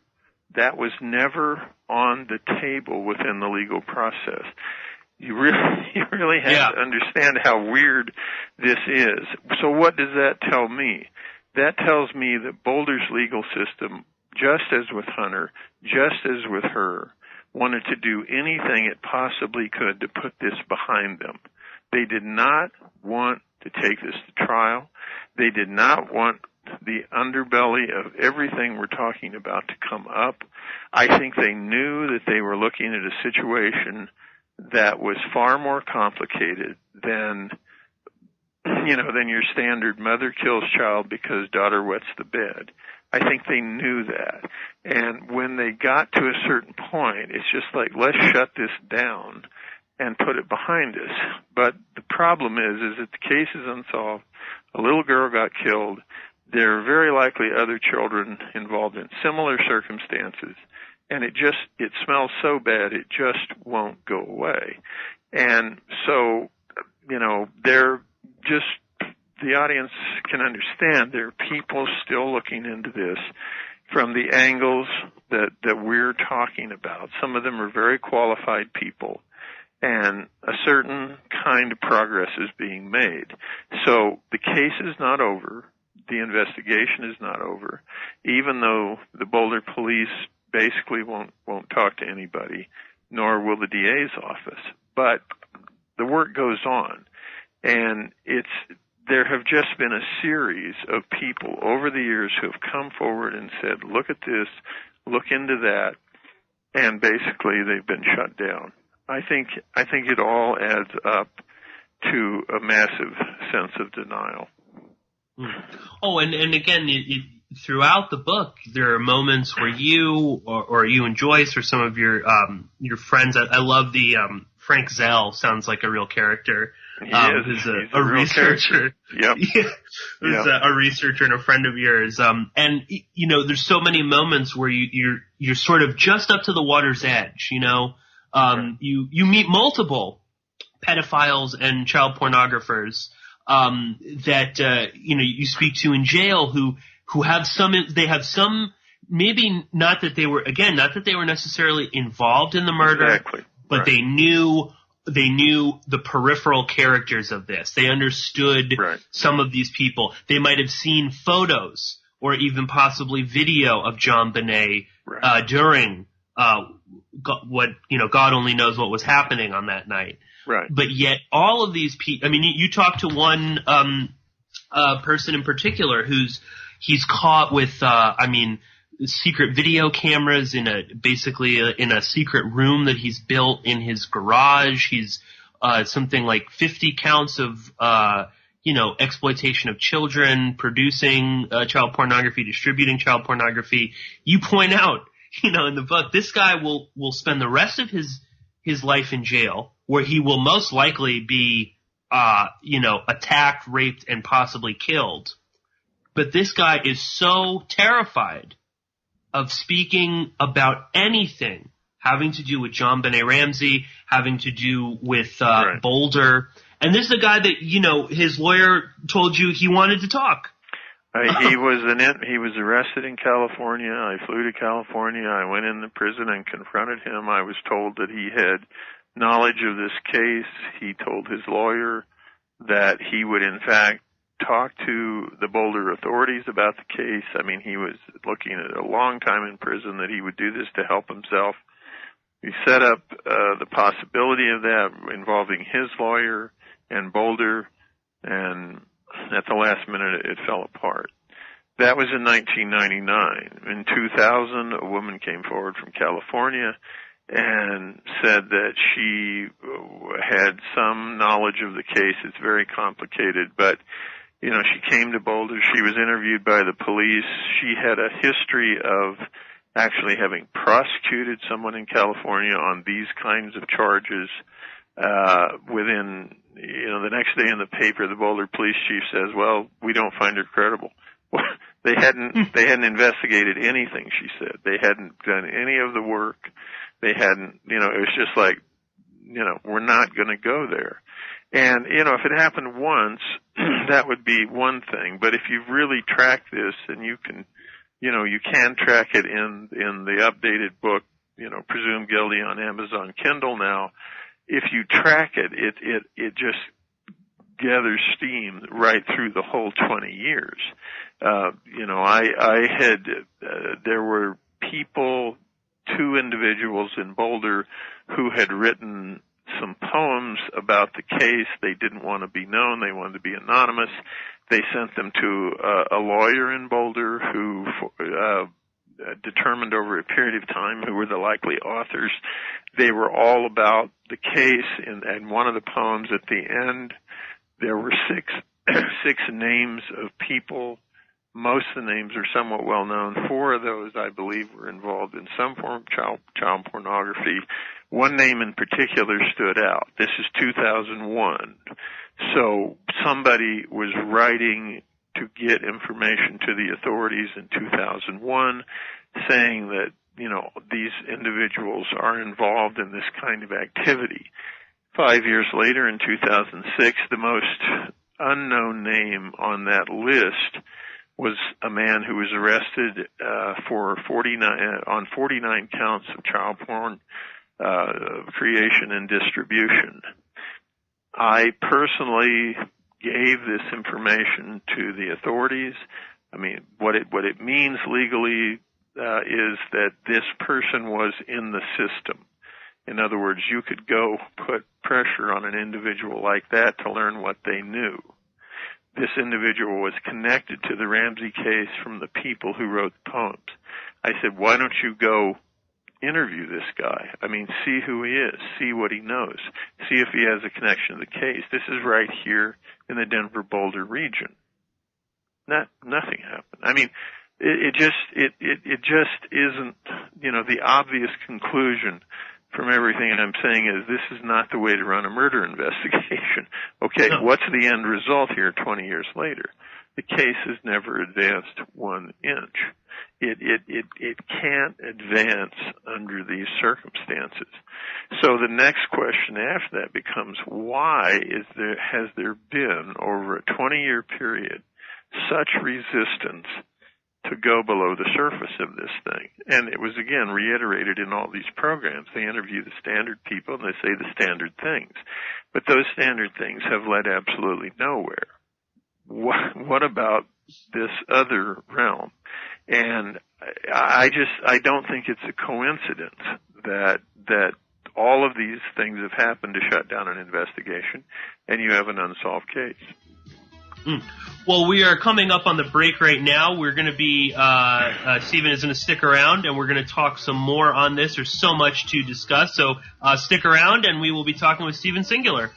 That was never on the table within the legal process. You really have to understand how weird this is. So what does that tell me? That tells me that Boulder's legal system, just as with Hunter, just as with her, wanted to do anything it possibly could to put this behind them. They did not want to take this to trial. They did not want the underbelly of everything we're talking about to come up. I think they knew that they were looking at a situation that was far more complicated than your standard mother kills child because daughter wets the bed. I think they knew that. And when they got to a certain point, it's just like, let's shut this down and put it behind us. But the problem is that the case is unsolved. A little girl got killed. There are very likely other children involved in similar circumstances. And it smells so bad, it just won't go away. And so, the audience can understand there are people still looking into this from the angles that we're talking about. Some of them are very qualified people, and a certain kind of progress is being made. So the case is not over. The investigation is not over, even though the Boulder police basically won't talk to anybody, nor will the DA's office. But the work goes on, and there have just been a series of people over the years who have come forward and said, look at this, look into that, and basically they've been shut down. I think it all adds up to a massive sense of denial. Oh, and again, throughout the book, there are moments where you or you and Joyce or some of your friends, I love the Frank Zell sounds like a real character. Who's a researcher. Yep. Who's a researcher and a friend of yours. And there's so many moments where you're sort of just up to the water's edge. You meet multiple pedophiles and child pornographers that you speak to in jail who have some maybe not that they were necessarily involved in the murder, exactly. But right. They knew the peripheral characters of this. They understood some of these people. They might have seen photos or even possibly video of JonBenet during God only knows what was happening on that night. Right. But yet all of these people, I mean, you talked to one person in particular he's caught with secret video cameras in a secret room that he's built in his garage. He's something like 50 counts of exploitation of children, producing child pornography, distributing child pornography. You point out, in the book, this guy will spend the rest of his life in jail, where he will most likely be attacked, raped, and possibly killed. But this guy is so terrified of speaking about anything having to do with JonBenet Ramsey, having to do with Boulder. And this is a guy that, his lawyer told you he wanted to talk. He was arrested in California. I flew to California. I went in the prison and confronted him. I was told that he had knowledge of this case. He told his lawyer that he would, in fact, talk to the Boulder authorities about the case. I mean, he was looking at a long time in prison, that he would do this to help himself. We set up the possibility of that involving his lawyer and Boulder, and at the last minute it fell apart. That was in 1999. In 2000, a woman came forward from California and said that she had some knowledge of the case. It's very complicated, but she came to Boulder. She was interviewed by the police. She had a history of actually having prosecuted someone in California on these kinds of charges. Within, the next day in the paper, the Boulder police chief says, "Well, we don't find her credible." Well, they hadn't investigated anything, she said. They hadn't done any of the work. They hadn't, it was just like, we're not going to go there. And, if it happened once, that would be one thing. But if you've really tracked this, and you can track it in the updated book, Presumed Guilty on Amazon Kindle now, if you track it, it just gathers steam right through the whole 20 years. There were people, 2 individuals in Boulder who had written some poems about the case. They didn't want to be known. They wanted to be anonymous. They sent them to a lawyer in Boulder who determined over a period of time who were the likely authors. They were all about the case, and one of the poems at the end, there were six names of people. Most of the names are somewhat well known. 4 of those, I believe, were involved in some form of child pornography. One name in particular stood out. This is 2001. So somebody was writing to get information to the authorities in 2001, saying that, these individuals are involved in this kind of activity. 5 years later, in 2006, the most unknown name on that list was a man who was arrested on 49 counts of child porn creation and distribution. I personally gave this information to the authorities. I mean, what it means legally is that this person was in the system. In other words, you could go put pressure on an individual like that to learn what they knew. This individual was connected to the Ramsey case from the people who wrote the poems. I said, why don't you go interview this guy? I mean, see who he is, see what he knows, see if he has a connection to the case. This is right here in the Denver Boulder region. Nothing happened. I mean, it just isn't, the obvious conclusion from everything I'm saying is this is not the way to run a murder investigation. Okay, no. What's the end result here 20 years later? The case has never advanced 1 inch. It can't advance under these circumstances. So the next question after that becomes, why has there been, over a 20-year period, such resistance to go below the surface of this thing? And it was, again, reiterated in all these programs. They interview the standard people and they say the standard things. But those standard things have led absolutely nowhere. What about this other realm? And I don't think it's a coincidence that all of these things have happened to shut down an investigation and you have an unsolved case. Well, we are coming up on the break right now. We're going to be, Stephen is going to stick around and we're going to talk some more on this. There's so much to discuss. So stick around and we will be talking with Stephen Singular.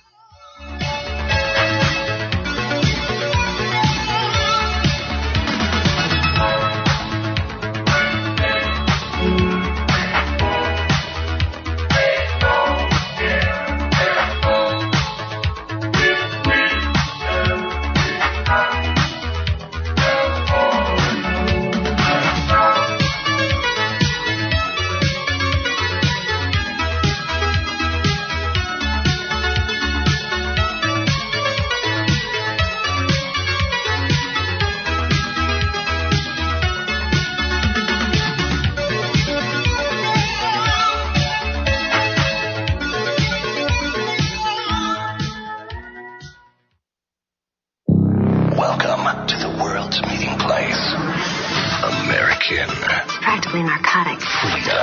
basically narcotics. Freedom.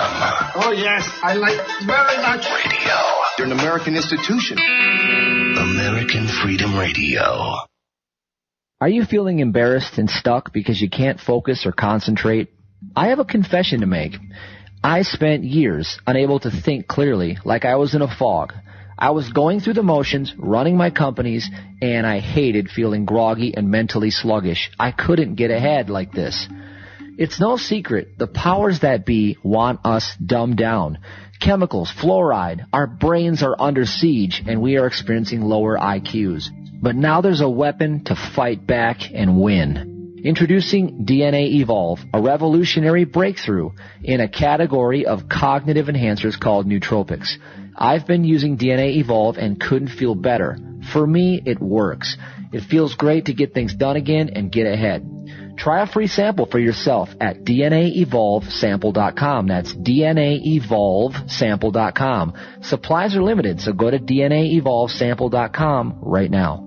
Oh, yes, I like very much. Radio. You're an American institution. American Freedom Radio. Are you feeling embarrassed and stuck because you can't focus or concentrate? I have a confession to make. I spent years unable to think clearly, like I was in a fog. I was going through the motions, running my companies, and I hated feeling groggy and mentally sluggish. I couldn't get ahead like this. It's no secret, the powers that be want us dumbed down. Chemicals, fluoride, our brains are under siege, and we are experiencing lower IQs. But now there's a weapon to fight back and win. Introducing DNA Evolve, a revolutionary breakthrough in a category of cognitive enhancers called nootropics. I've been using DNA Evolve and couldn't feel better. For me, it works. It feels great to get things done again and get ahead. Try a free sample for yourself at DNAEvolveSample.com. That's DNAEvolveSample.com. Supplies are limited, so go to DNAEvolveSample.com right now.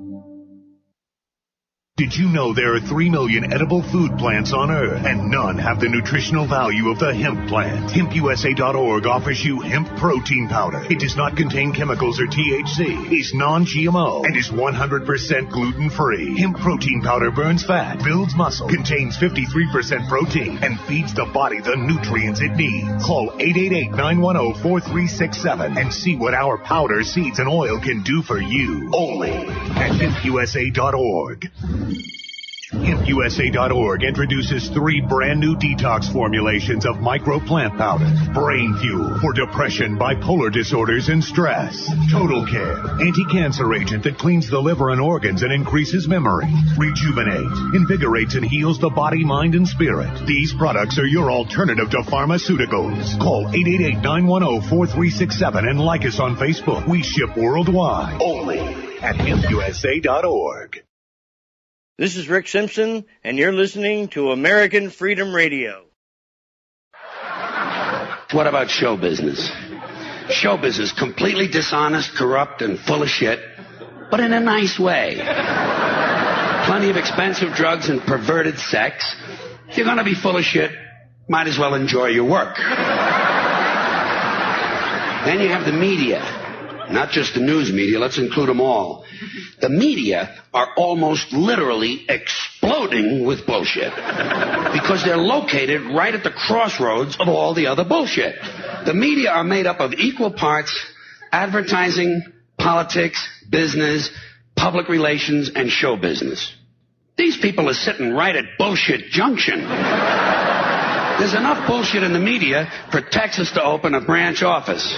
Did you know there are 3 million edible food plants on Earth, and none have the nutritional value of the hemp plant? HempUSA.org offers you hemp protein powder. It does not contain chemicals or THC, is non-GMO, and is 100% gluten-free. Hemp protein powder burns fat, builds muscle, contains 53% protein, and feeds the body the nutrients it needs. Call 888-910-4367 and see what our powder, seeds, and oil can do for you. Only at HempUSA.org. HempUSA.org introduces 3 brand new detox formulations of micro plant powder. Brain Fuel for depression, bipolar disorders, and stress. Total Care, anti-cancer agent that cleans the liver and organs and increases memory. Rejuvenate, invigorates and heals the body, mind, and spirit. These products are your alternative to pharmaceuticals. Call 888-910-4367 and like us on Facebook. We ship worldwide. Only at HempUSA.org. This is Rick Simpson, and you're listening to American Freedom Radio. What about show business? Show business, completely dishonest, corrupt, and full of shit, but in a nice way. Plenty of expensive drugs and perverted sex. If you're going to be full of shit, might as well enjoy your work. Then you have the media. Not just the news media, let's include them all. The media are almost literally exploding with bullshit because they're located right at the crossroads of all the other bullshit. The media are made up of equal parts advertising, politics, business, public relations, and show business. These people are sitting right at bullshit junction. There's enough bullshit in the media for Texas to open a branch office.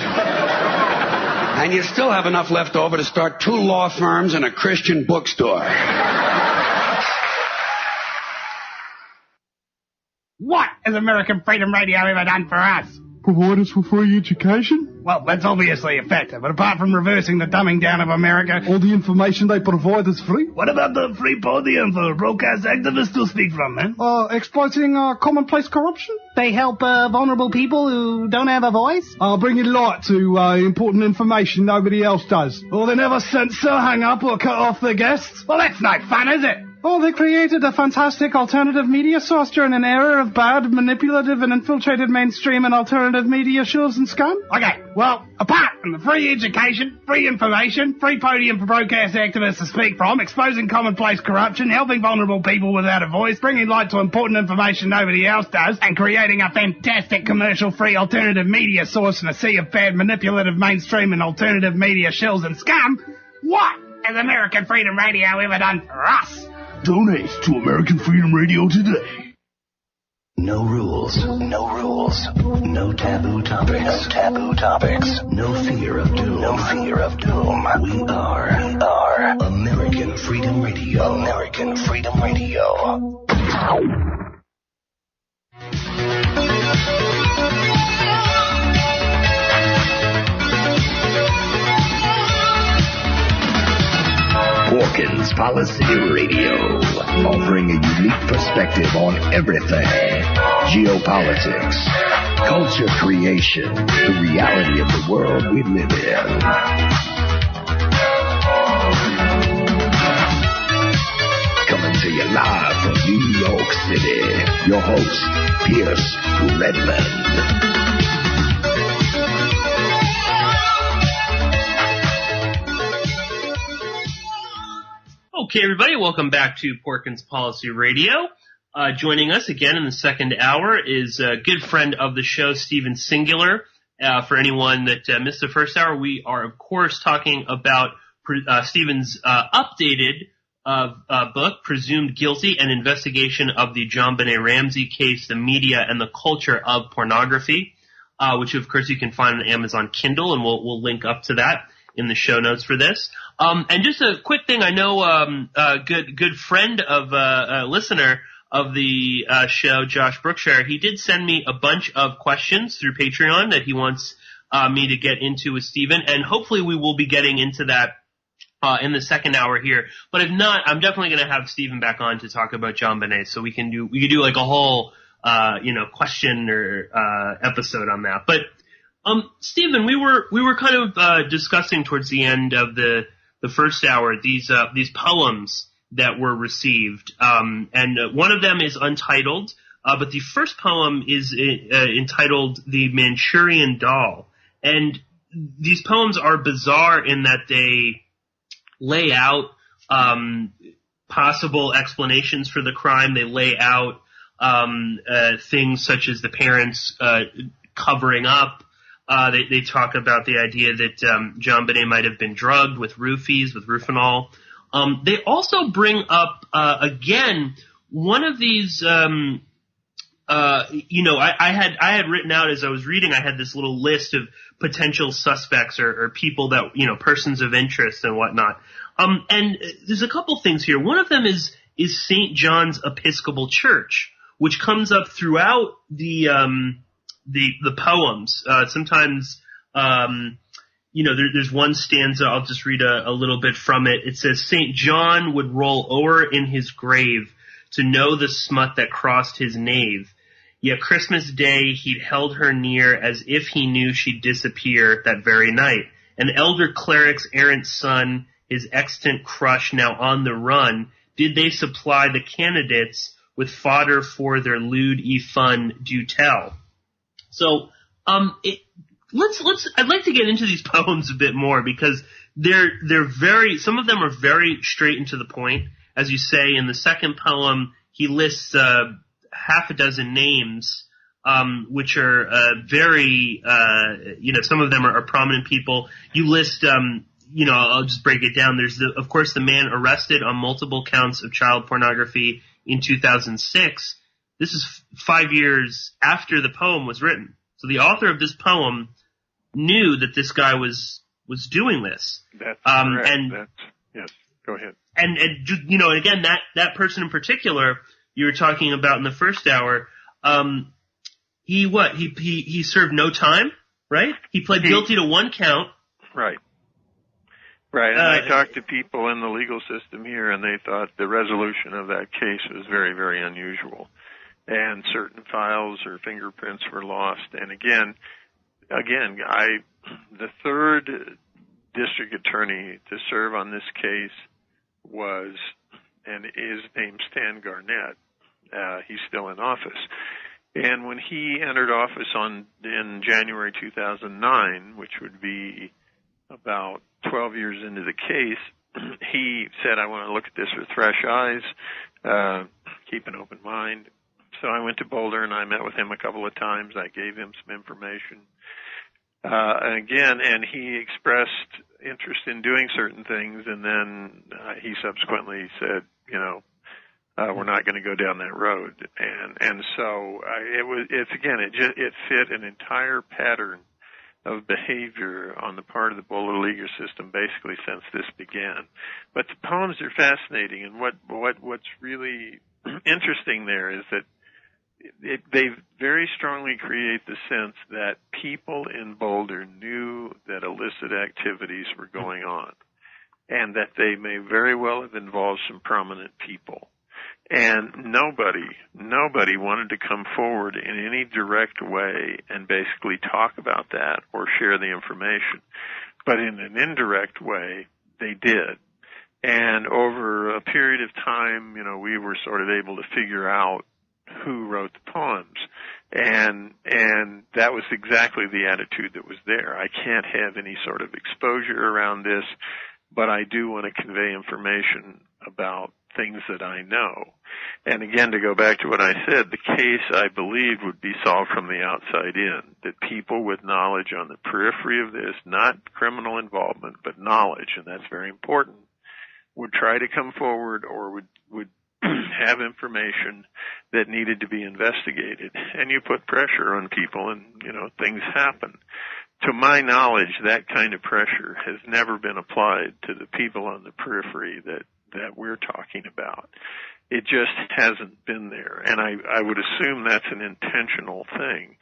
And you still have enough left over to start 2 law firms and a Christian bookstore. What has American Freedom Radio ever done for us? Provide us with free education? Well, that's obviously effective, but apart from reversing the dumbing down of America... All the information they provide is free? What about the free podium for broadcast activists to speak from, man? Exploiting commonplace corruption? They help vulnerable people who don't have a voice? Bringing light to important information nobody else does. Or they never censor, hang up, or cut off their guests? Well, that's no fun, is it? Oh, they created a fantastic alternative media source during an era of bad, manipulative, and infiltrated mainstream and alternative media shows and scum. Okay, well, apart from the free education, free information, free podium for broadcast activists to speak from, exposing commonplace corruption, helping vulnerable people without a voice, bringing light to important information nobody else does, and creating a fantastic commercial-free alternative media source in a sea of bad, manipulative mainstream and alternative media shills and scum, what has American Freedom Radio ever done for us? Donate to American Freedom Radio today. No rules, no rules, no taboo topics, no taboo topics, no fear of doom, no fear of doom. We are American Freedom Radio, American Freedom Radio. Porkins Policy Radio, offering a unique perspective on everything. Geopolitics, culture creation, the reality of the world we live in. Coming to you live from New York City. Your host, Pierce Redmond. Okay, everybody, welcome back to Porkins Policy Radio. Joining us again in the second hour is a good friend of the show, Stephen Singular. For anyone that missed the first hour, we are, of course, talking about Stephen's updated book, Presumed Guilty, an investigation of the JonBenet Ramsey Case, the media, and the culture of pornography, which, of course, you can find on Amazon Kindle, and we'll link up to that in the show notes for this. And just a quick thing, I know a good friend of listener of the show, Josh Brookshire, he did send me a bunch of questions through Patreon that he wants me to get into with Stephen, and hopefully we will be getting into that in the second hour here. But if not, I'm definitely going to have Stephen back on to talk about JonBenet, so we can do like a whole question or episode on that. But Stephen, we were kind of discussing towards the end of the first hour these poems that were received, and one of them is untitled, but the first poem is entitled "The Manchurian Doll," and these poems are bizarre in that they lay out possible explanations for the crime. They lay out things such as the parents covering up. They talk about the idea that JonBenet might have been drugged with roofies, with Rufinol. They also bring up again one of these. I had written out as I was reading. I had this little list of potential suspects or people that persons of interest and whatnot. And there's a couple things here. One of them is St. John's Episcopal Church, which comes up throughout the poems. Sometimes, there's one stanza. I'll just read a little bit from it. It says, St. John would roll o'er in his grave to know the smut that crossed his nave. Yet Christmas Day he'd held her near as if he knew she'd disappear that very night. An elder cleric's errant son, his extant crush now on the run, did they supply the candidates with fodder for their lewd fun, do tell. So, I'd like to get into these poems a bit more because some of them are very straight and to the point. As you say, in the second poem, he lists, half a dozen names, which are, very, some of them are prominent people. You list, I'll just break it down. There's of course, the man arrested on multiple counts of child pornography in 2006. This is 5 years after the poem was written. So the author of this poem knew that this guy was doing this. That's correct. Yes, go ahead. And again, that person in particular you were talking about in the first hour, he served no time, right? He pled guilty to one count. Right. Right, and I talked to people in the legal system here, and they thought the resolution of that case was very, very unusual. And certain files or fingerprints were lost. And again, the third district attorney to serve on this case was, and is named Stan Garnett. He's still in office. And when he entered office in January 2009, which would be about 12 years into the case, he said, I want to look at this with fresh eyes, keep an open mind. So I went to Boulder and I met with him a couple of times. I gave him some information. And he expressed interest in doing certain things, and then he subsequently said, we're not going to go down that road. And so it fit an entire pattern of behavior on the part of the Boulder legal system basically since this began. But the poems are fascinating, and what's really interesting there is that they very strongly create the sense that people in Boulder knew that illicit activities were going on, and that they may very well have involved some prominent people. And nobody wanted to come forward in any direct way and basically talk about that or share the information. But in an indirect way, they did. And over a period of time, we were sort of able to figure out who wrote the poems. And that was exactly the attitude that was there. I can't have any sort of exposure around this, but I do want to convey information about things that I know. And again, to go back to what I said, the case, I believe, would be solved from the outside in, that people with knowledge on the periphery of this, not criminal involvement, but knowledge, and that's very important, would try to come forward or would have information that needed to be investigated. And you put pressure on people and, things happen. To my knowledge, that kind of pressure has never been applied to the people on the periphery that we're talking about. It just hasn't been there. And I would assume that's an intentional thing,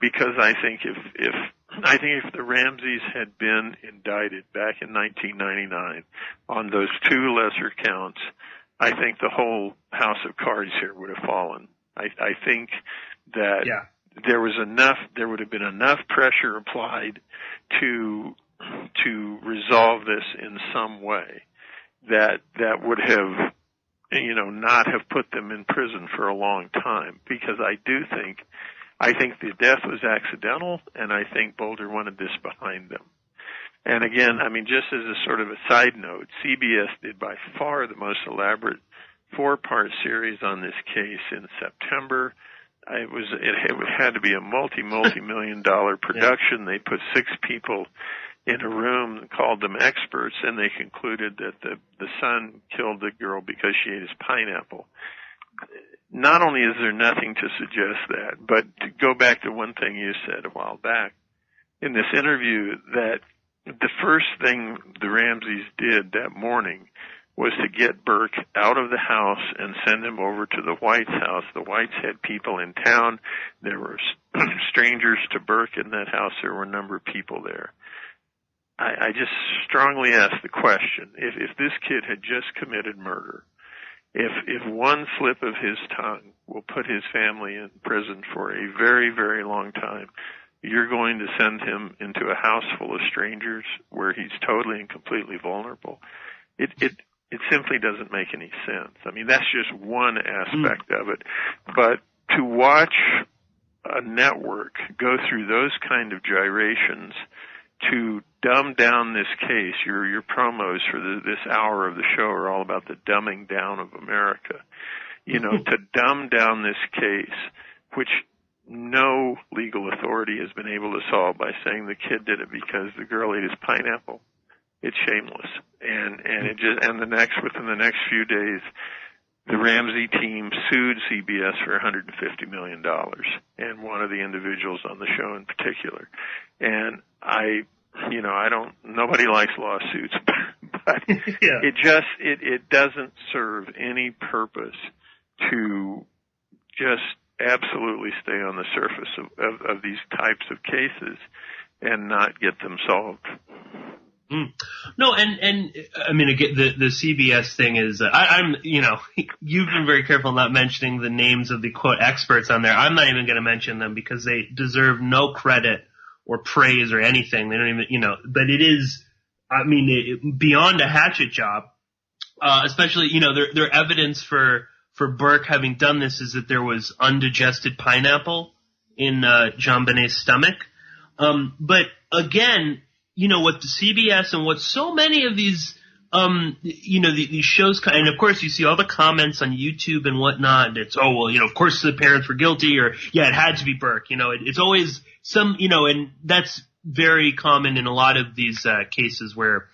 because I think if the Ramseys had been indicted back in 1999 on those two lesser counts, I think the whole house of cards here would have fallen. I think that there would have been enough pressure applied to resolve this in some way that would have, not have put them in prison for a long time, because I think the death was accidental, and I think Boulder wanted this behind them. And again, just as a sort of a side note, CBS did by far the most elaborate 4-part series on this case in September. It had to be a multi-million-dollar production. They put 6 people in a room and called them experts, and they concluded that the son killed the girl because she ate his pineapple. Not only is there nothing to suggest that, but to go back to one thing you said a while back in this interview, that the first thing the Ramseys did that morning was to get Burke out of the house and send him over to the White's house. The Whites had people in town. There were strangers to Burke in that house. There were a number of people there. I just strongly ask the question, if this kid had just committed murder, if one slip of his tongue will put his family in prison for a very, very long time, you're going to send him into a house full of strangers where he's totally and completely vulnerable. It simply doesn't make any sense. That's just one aspect of it. But to watch a network go through those kind of gyrations to dumb down this case, your promos for this hour of the show are all about the dumbing down of America. To dumb down this case, which no legal authority has been able to solve by saying the kid did it because the girl ate his pineapple. It's shameless. Within the next few days, the Ramsey team sued CBS for $150 million, and one of the individuals on the show in particular. And nobody likes lawsuits, but it doesn't serve any purpose to just absolutely stay on the surface of these types of cases and not get them solved. No, and again, the CBS thing is, you've been very careful not mentioning the names of the quote experts on there. I'm not even going to mention them because they deserve no credit or praise or anything. They don't even, but it is, beyond a hatchet job, especially, their evidence for Burke having done this is that there was undigested pineapple in JonBenet's stomach. But again, what the CBS and what so many of these, these shows, and of course you see all the comments on YouTube and whatnot, and it's, of course the parents were guilty, or, it had to be Burke. It's always some, and that's very common in a lot of these cases where,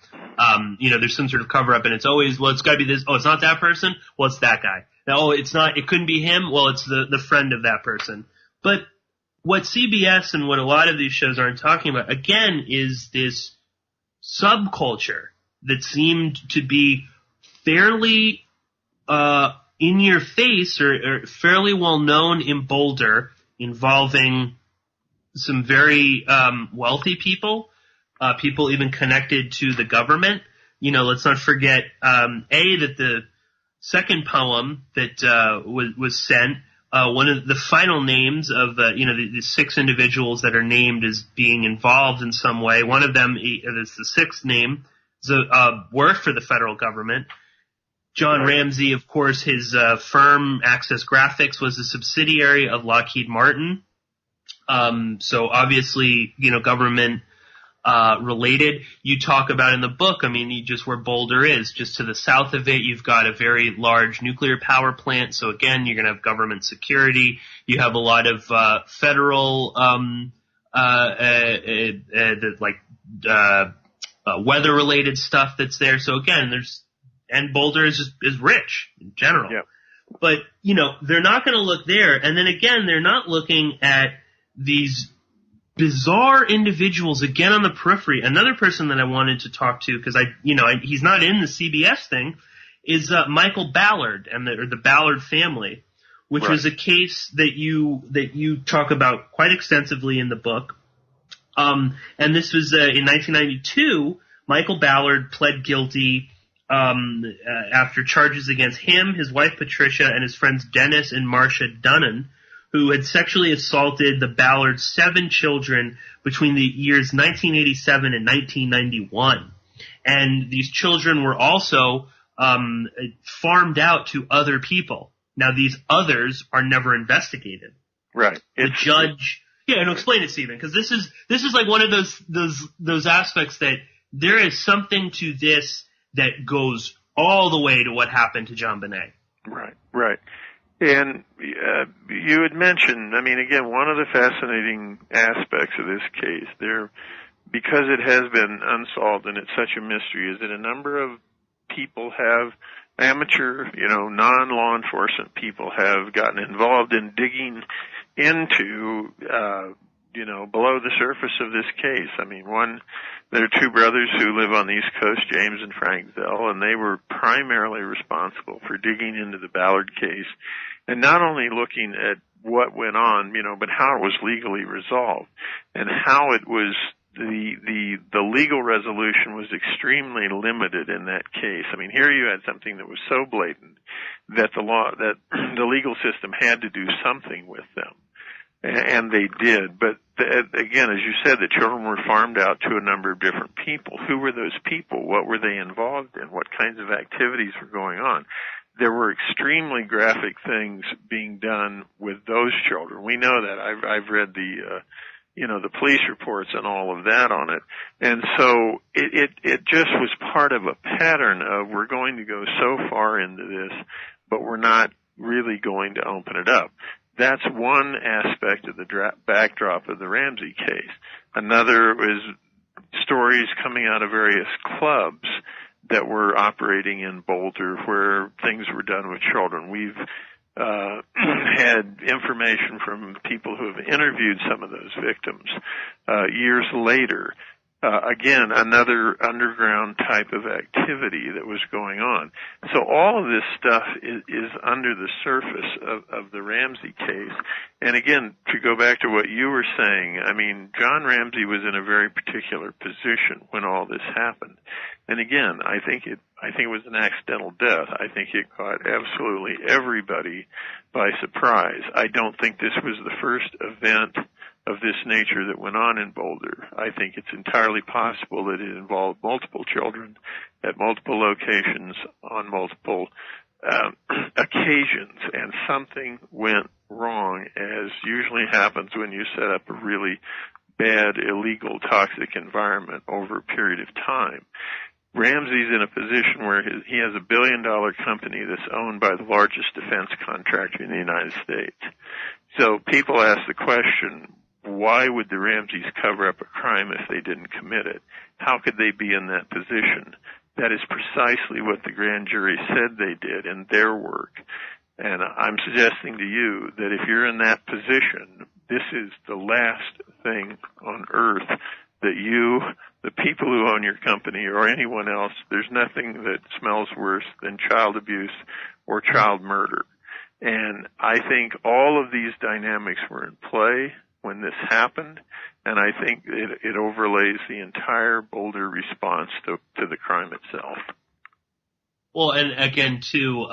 there's some sort of cover up, and it's always, it's gotta be this, it's not that person, it's that guy. Now, it couldn't be him, it's the friend of that person. But what CBS and what a lot of these shows aren't talking about, again, is this subculture that seemed to be fairly in your face or fairly well known in Boulder, involving some very wealthy people, people even connected to the government. Let's not forget, that the second poem that was sent, one of the final names of the 6 individuals that are named as being involved in some way. One of them is the 6th name, worked for the federal government. John Ramsey, of course, his firm, Access Graphics, was a subsidiary of Lockheed Martin. So obviously, government related. You talk about in the book, just where Boulder is, just to the south of it, you've got a very large nuclear power plant. So again, you're going to have government security. You have a lot of federal weather-related stuff that's there. So again, and Boulder is rich in general. Yeah. But, they're not going to look there. And then again, they're not looking at these bizarre individuals again on the periphery. Another person that I wanted to talk to, because he's not in the CBS thing, is Michael Ballard and the Ballard family, which was a case that you talk about quite extensively in the book. And this was in 1992. Michael Ballard pled guilty after charges against him, his wife Patricia, and his friends Dennis and Marcia Dunnan, who had sexually assaulted the Ballards' 7 children between the years 1987 and 1991. And these children were also farmed out to other people. Now, these others are never investigated. Right. The judge... Yeah, and explain it, Stephen, because this is like one of those aspects that there is something to this that goes all the way to what happened to JonBenet. Right. And you had mentioned, again, one of the fascinating aspects of this case, because it has been unsolved and it's such a mystery, is that a number of people have, amateur, non-law enforcement people have gotten involved in digging into, below the surface of this case. There are 2 brothers who live on the East Coast, James and Frank Zell, and they were primarily responsible for digging into the Ballard case and not only looking at what went on, but how it was legally resolved and how it was the legal resolution was extremely limited in that case. Here you had something that was so blatant that the legal system had to do something with them. And they did. But again, as you said, the children were farmed out to a number of different people. Who were those people? What were they involved in? What kinds of activities were going on? There were extremely graphic things being done with those children. We know that. I've read the police reports and all of that on it. And so it just was part of a pattern of we're going to go so far into this, but we're not really going to open it up. That's one aspect of the backdrop of the Ramsey case. Another is stories coming out of various clubs that were operating in Boulder where things were done with children. We've had information from people who have interviewed some of those victims years later. Again, another underground type of activity that was going on. So all of this stuff is under the surface of the Ramsey case. And again, to go back to what you were saying, John Ramsey was in a very particular position when all this happened. And again, I think it was an accidental death. I think it caught absolutely everybody by surprise. I don't think this was the first event of this nature that went on in Boulder. I think it's entirely possible that it involved multiple children at multiple locations on multiple occasions, and something went wrong, as usually happens when you set up a really bad, illegal, toxic environment over a period of time. Ramsey's in a position where he has $1 billion company that's owned by the largest defense contractor in the United States. So people ask the question, why would the Ramseys cover up a crime if they didn't commit it? How could they be in that position? That is precisely what the grand jury said they did in their work. And I'm suggesting to you that if you're in that position, this is the last thing on earth that you, the people who own your company, or anyone else, there's nothing that smells worse than child abuse or child murder. And I think all of these dynamics were in play when this happened, and I think it overlays the entire Boulder response to the crime itself. Well, and again, too,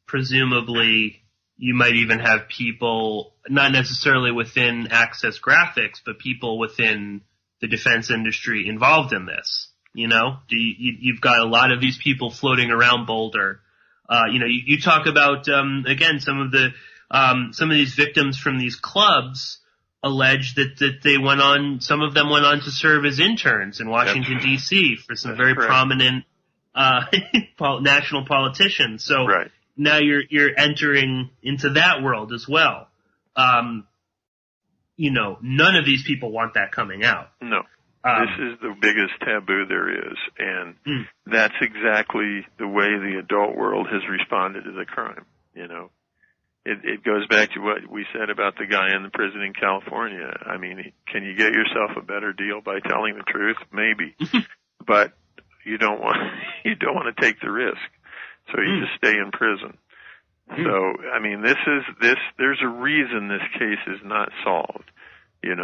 presumably you might even have people, not necessarily within Access Graphics, but people within the defense industry involved in this. You've got a lot of these people floating around Boulder You talk about, again, some of these victims from these clubs allege that some of them went on to serve as interns in Washington, D.C. for some very prominent, national politicians. So now you're entering into that world as well. None of these people want that coming out. No. This is the biggest taboo there is, and that's exactly the way the adult world has responded to the crime. It goes back to what we said about the guy in the prison in California. I mean, can you get yourself a better deal by telling the truth? Maybe, but you don't want to take the risk, so you just stay in prison. So, I mean, there's a reason this case is not solved, and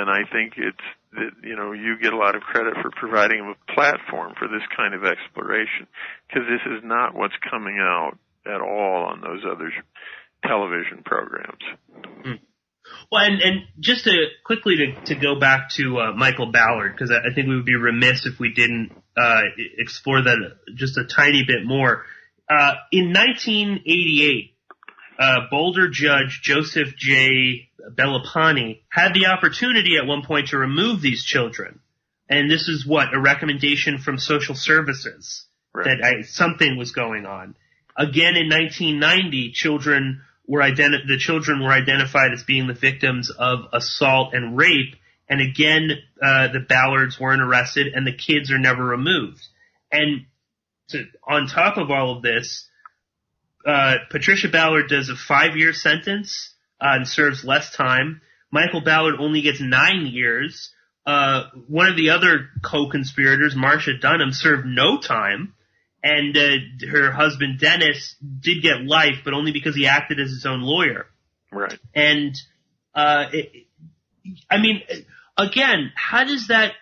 I think you get a lot of credit for providing a platform for this kind of exploration, because this is not what's coming out at all on those other television programs. Well, and just to quickly to go back to Michael Ballard, because I think we would be remiss if we didn't explore that just a tiny bit more. In 1988, Boulder judge Joseph J. Bellapani had the opportunity at one point to remove these children. And this is a recommendation from social services that something was going on. Again, in 1990, the children were identified as being the victims of assault and rape. And again, the Ballards weren't arrested and the kids are never removed. And on top of all of this, Patricia Ballard does a 5-year sentence and serves less time. Michael Ballard only gets 9 years. One of the other co-conspirators, Marcia Dunham, served no time. And her husband, Dennis, did get life, but only because he acted as his own lawyer. Right. And, again, how does that,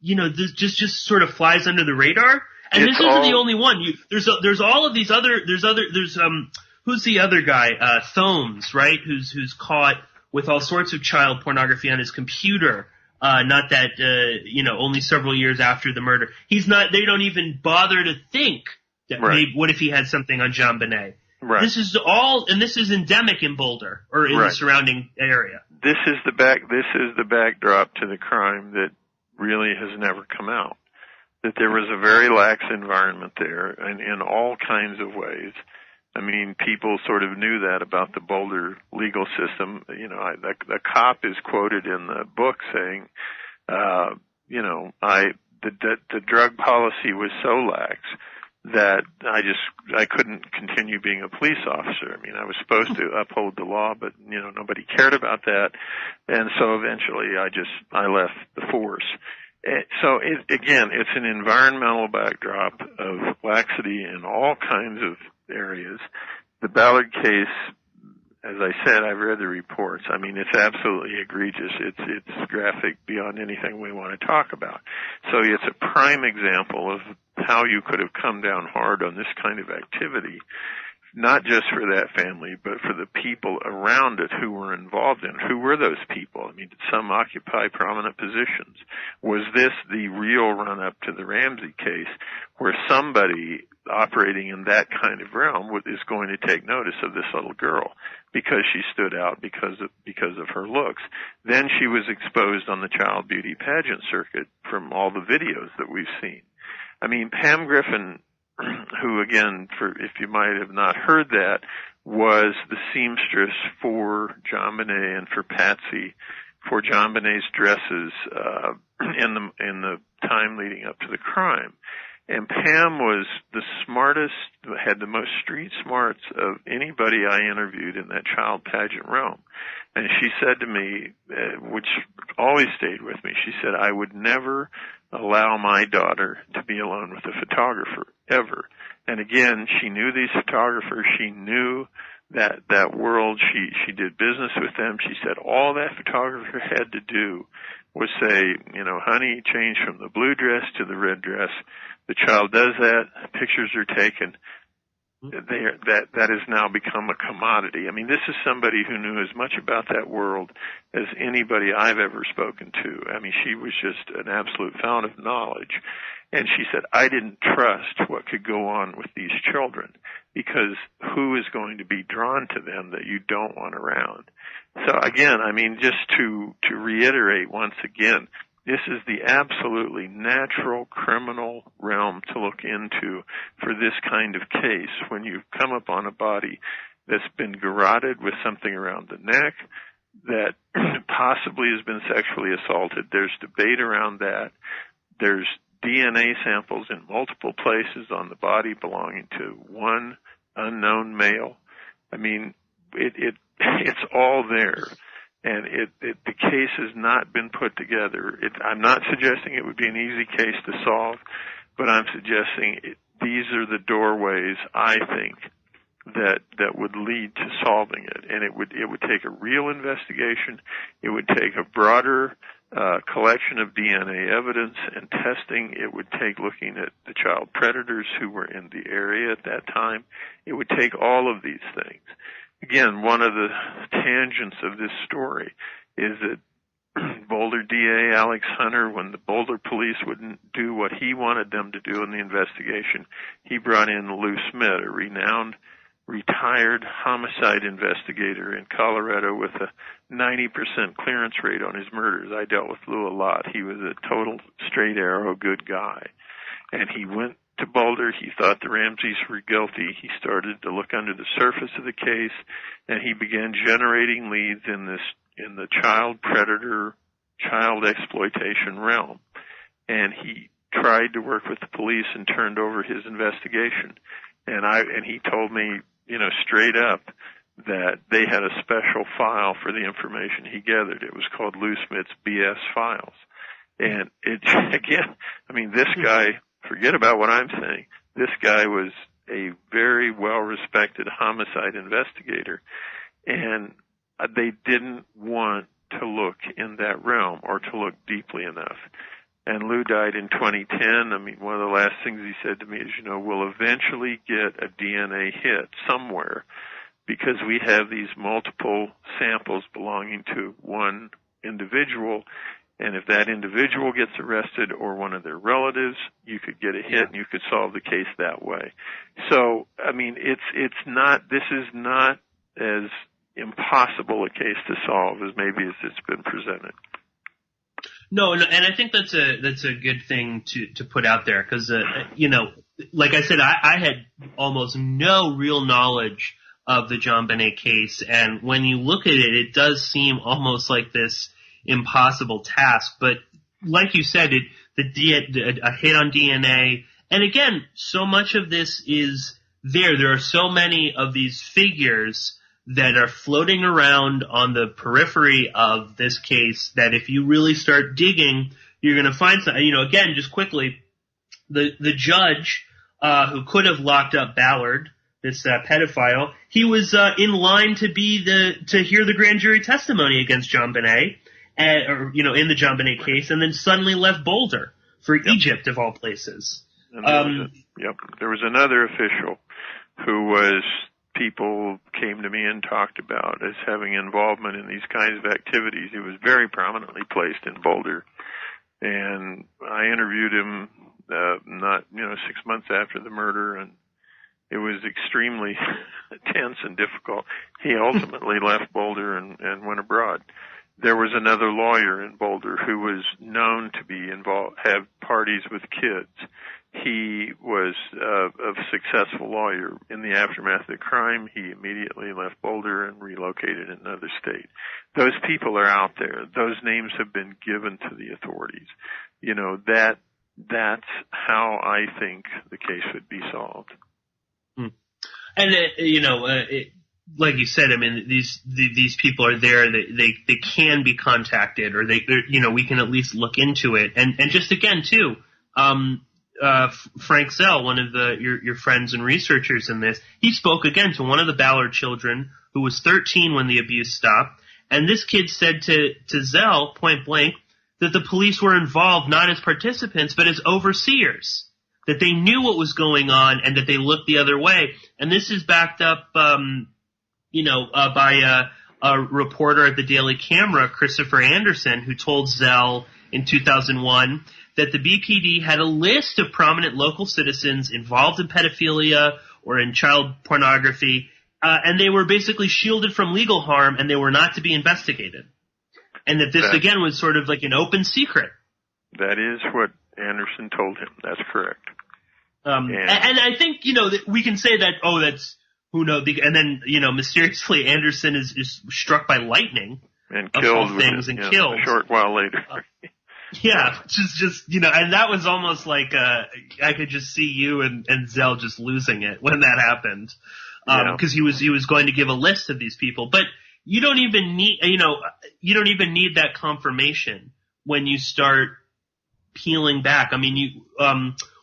this just sort of flies under the radar? And this isn't the only one. There's all of these other, who's the other guy? Thomes, right? Who's caught with all sorts of child pornography on his computer. Not that, only several years after the murder. They don't even bother to think that maybe, what if he had something on JonBenet? Right. This is endemic in Boulder or in the surrounding area. This is the backdrop to the crime that really has never come out. That there was a very lax environment there and in all kinds of ways. I mean, people sort of knew that about the Boulder legal system. The cop is quoted in the book saying, the drug policy was so lax that I couldn't continue being a police officer. I mean, I was supposed to uphold the law, but, nobody cared about that. And so eventually I left the force. So it's an environmental backdrop of laxity in all kinds of areas. The Ballard case, as I said, I've read the reports. I mean, it's absolutely egregious. It's graphic beyond anything we want to talk about. So it's a prime example of how you could have come down hard on this kind of activity, not just for that family, but for the people around it who were involved in it. Who were those people? I mean, did some occupy prominent positions? Was this the real run-up to the Ramsey case where somebody operating in that kind of realm is going to take notice of this little girl because she stood out because of her looks? Then she was exposed on the child beauty pageant circuit from all the videos that we've seen. I mean, Pam Griffin, who, again, if you might have not heard that, was the seamstress for JonBenet and for Patsy, for JonBenet's dresses in the time leading up to the crime. And Pam was the smartest, had the most street smarts of anybody I interviewed in that child pageant realm. And she said to me, which always stayed with me, she said, I would never allow my daughter to be alone with a photographer, ever. And again, she knew these photographers. She knew that world. She did business with them. She said all that photographer had to do was say, honey, change from the blue dress to the red dress. The child does that. Pictures are taken. That has now become a commodity. I mean, this is somebody who knew as much about that world as anybody I've ever spoken to. I mean, she was just an absolute fount of knowledge. And she said, I didn't trust what could go on with these children, because who is going to be drawn to them that you don't want around? So again, I mean, just to reiterate once again, this is the absolutely natural criminal realm to look into for this kind of case. When you come upon a body that's been garroted with something around the neck, that possibly has been sexually assaulted, there's debate around that. There's DNA samples in multiple places on the body belonging to one unknown male. I mean, it's all there. And the case has not been put together. I'm not suggesting it would be an easy case to solve, but I'm suggesting these are the doorways, I think, that would lead to solving it. And it would take a real investigation. It would take a broader collection of DNA evidence and testing. It would take looking at the child predators who were in the area at that time. It would take all of these things. Again, one of the tangents of this story is that Boulder DA Alex Hunter, when the Boulder police wouldn't do what he wanted them to do in the investigation, he brought in Lou Smith, a renowned retired homicide investigator in Colorado with a 90% clearance rate on his murders. I dealt with Lou a lot. He was a total straight arrow good guy. And he went to Boulder. He thought the Ramseys were guilty. He started to look under the surface of the case, and he began generating leads in the child predator, child exploitation realm. And he tried to work with the police and turned over his investigation. And he told me, straight up, that they had a special file for the information he gathered. It was called Lou Smith's BS files. And this guy, forget about what I'm saying, this guy was a very well-respected homicide investigator, and they didn't want to look in that realm or to look deeply enough. And Lou died in 2010. I mean, one of the last things he said to me is, we'll eventually get a DNA hit somewhere because we have these multiple samples belonging to one individual. And if that individual gets arrested or one of their relatives, you could get a hit and you could solve the case that way. So, I mean, this is not as impossible a case to solve as maybe as it's been presented. No, and I think that's a good thing to put out there because, like I said, I had almost no real knowledge of the JonBenet case. And when you look at it, it does seem almost like this impossible task. But like you said, a hit on DNA. And again, so much of this is there. There are so many of these figures that are floating around on the periphery of this case that if you really start digging, you're going to find something. Again, just quickly, the judge who could have locked up Ballard, this pedophile, he was in line to hear the grand jury testimony against JonBenet, in the JonBenet case, and then suddenly left Boulder for Egypt of all places. And there was another official who people came to me and talked about as having involvement in these kinds of activities. He was very prominently placed in Boulder, and I interviewed him 6 months after the murder, and it was extremely tense and difficult. He ultimately left Boulder and went abroad. There was another lawyer in Boulder who was known to be involved, have parties with kids. He was a successful lawyer. In the aftermath of the crime, he immediately left Boulder and relocated in another state. Those people are out there. Those names have been given to the authorities. That's how I think the case would be solved. And like you said, I mean, these people are there. They can be contacted, or we can at least look into it. And just again too, Frank Zell, one of your friends and researchers in this, he spoke again to one of the Ballard children who was 13 when the abuse stopped, and this kid said to Zell point blank that the police were involved not as participants but as overseers, that they knew what was going on and that they looked the other way. And this is backed up, by a reporter at the Daily Camera, Christopher Anderson, who told Zell in 2001 that the BPD had a list of prominent local citizens involved in pedophilia or in child pornography, and they were basically shielded from legal harm, and they were not to be investigated. And that this, again, was sort of like an open secret. That is what Anderson told him. That's correct. And I think, that we can say that, that's, who knows, and then, mysteriously Anderson is struck by lightning. And killed killed. A short while later. Just and that was almost like, I could just see you and Zell just losing it when that happened. Cause he was going to give a list of these people, but you don't even need that confirmation when you start peeling back. I mean,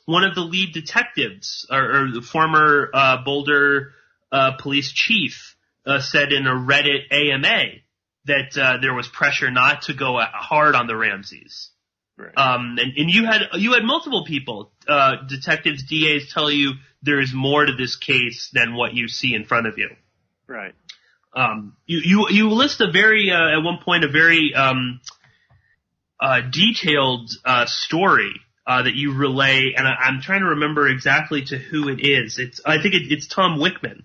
one of the lead detectives or the former Boulder police chief said in a Reddit AMA that there was pressure not to go hard on the Ramseys. Right. And you had multiple people, detectives, DAs, tell you there is more to this case than what you see in front of you. Right. You list a very at one point a very detailed story that you relay, and I'm trying to remember exactly to who it is. I think it's Tom Wickman,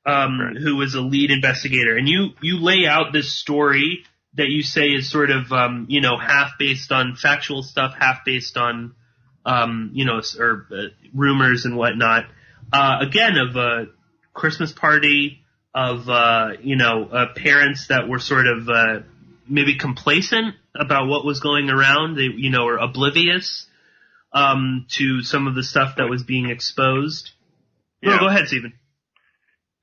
right. who was a lead investigator, and you lay out this story that you say is sort of half based on factual stuff, half based on rumors and whatnot. Again, of a Christmas party, of parents that were sort of maybe complacent about what was going around. They were oblivious to some of the stuff that was being exposed. Yeah. No, go ahead, Stephen.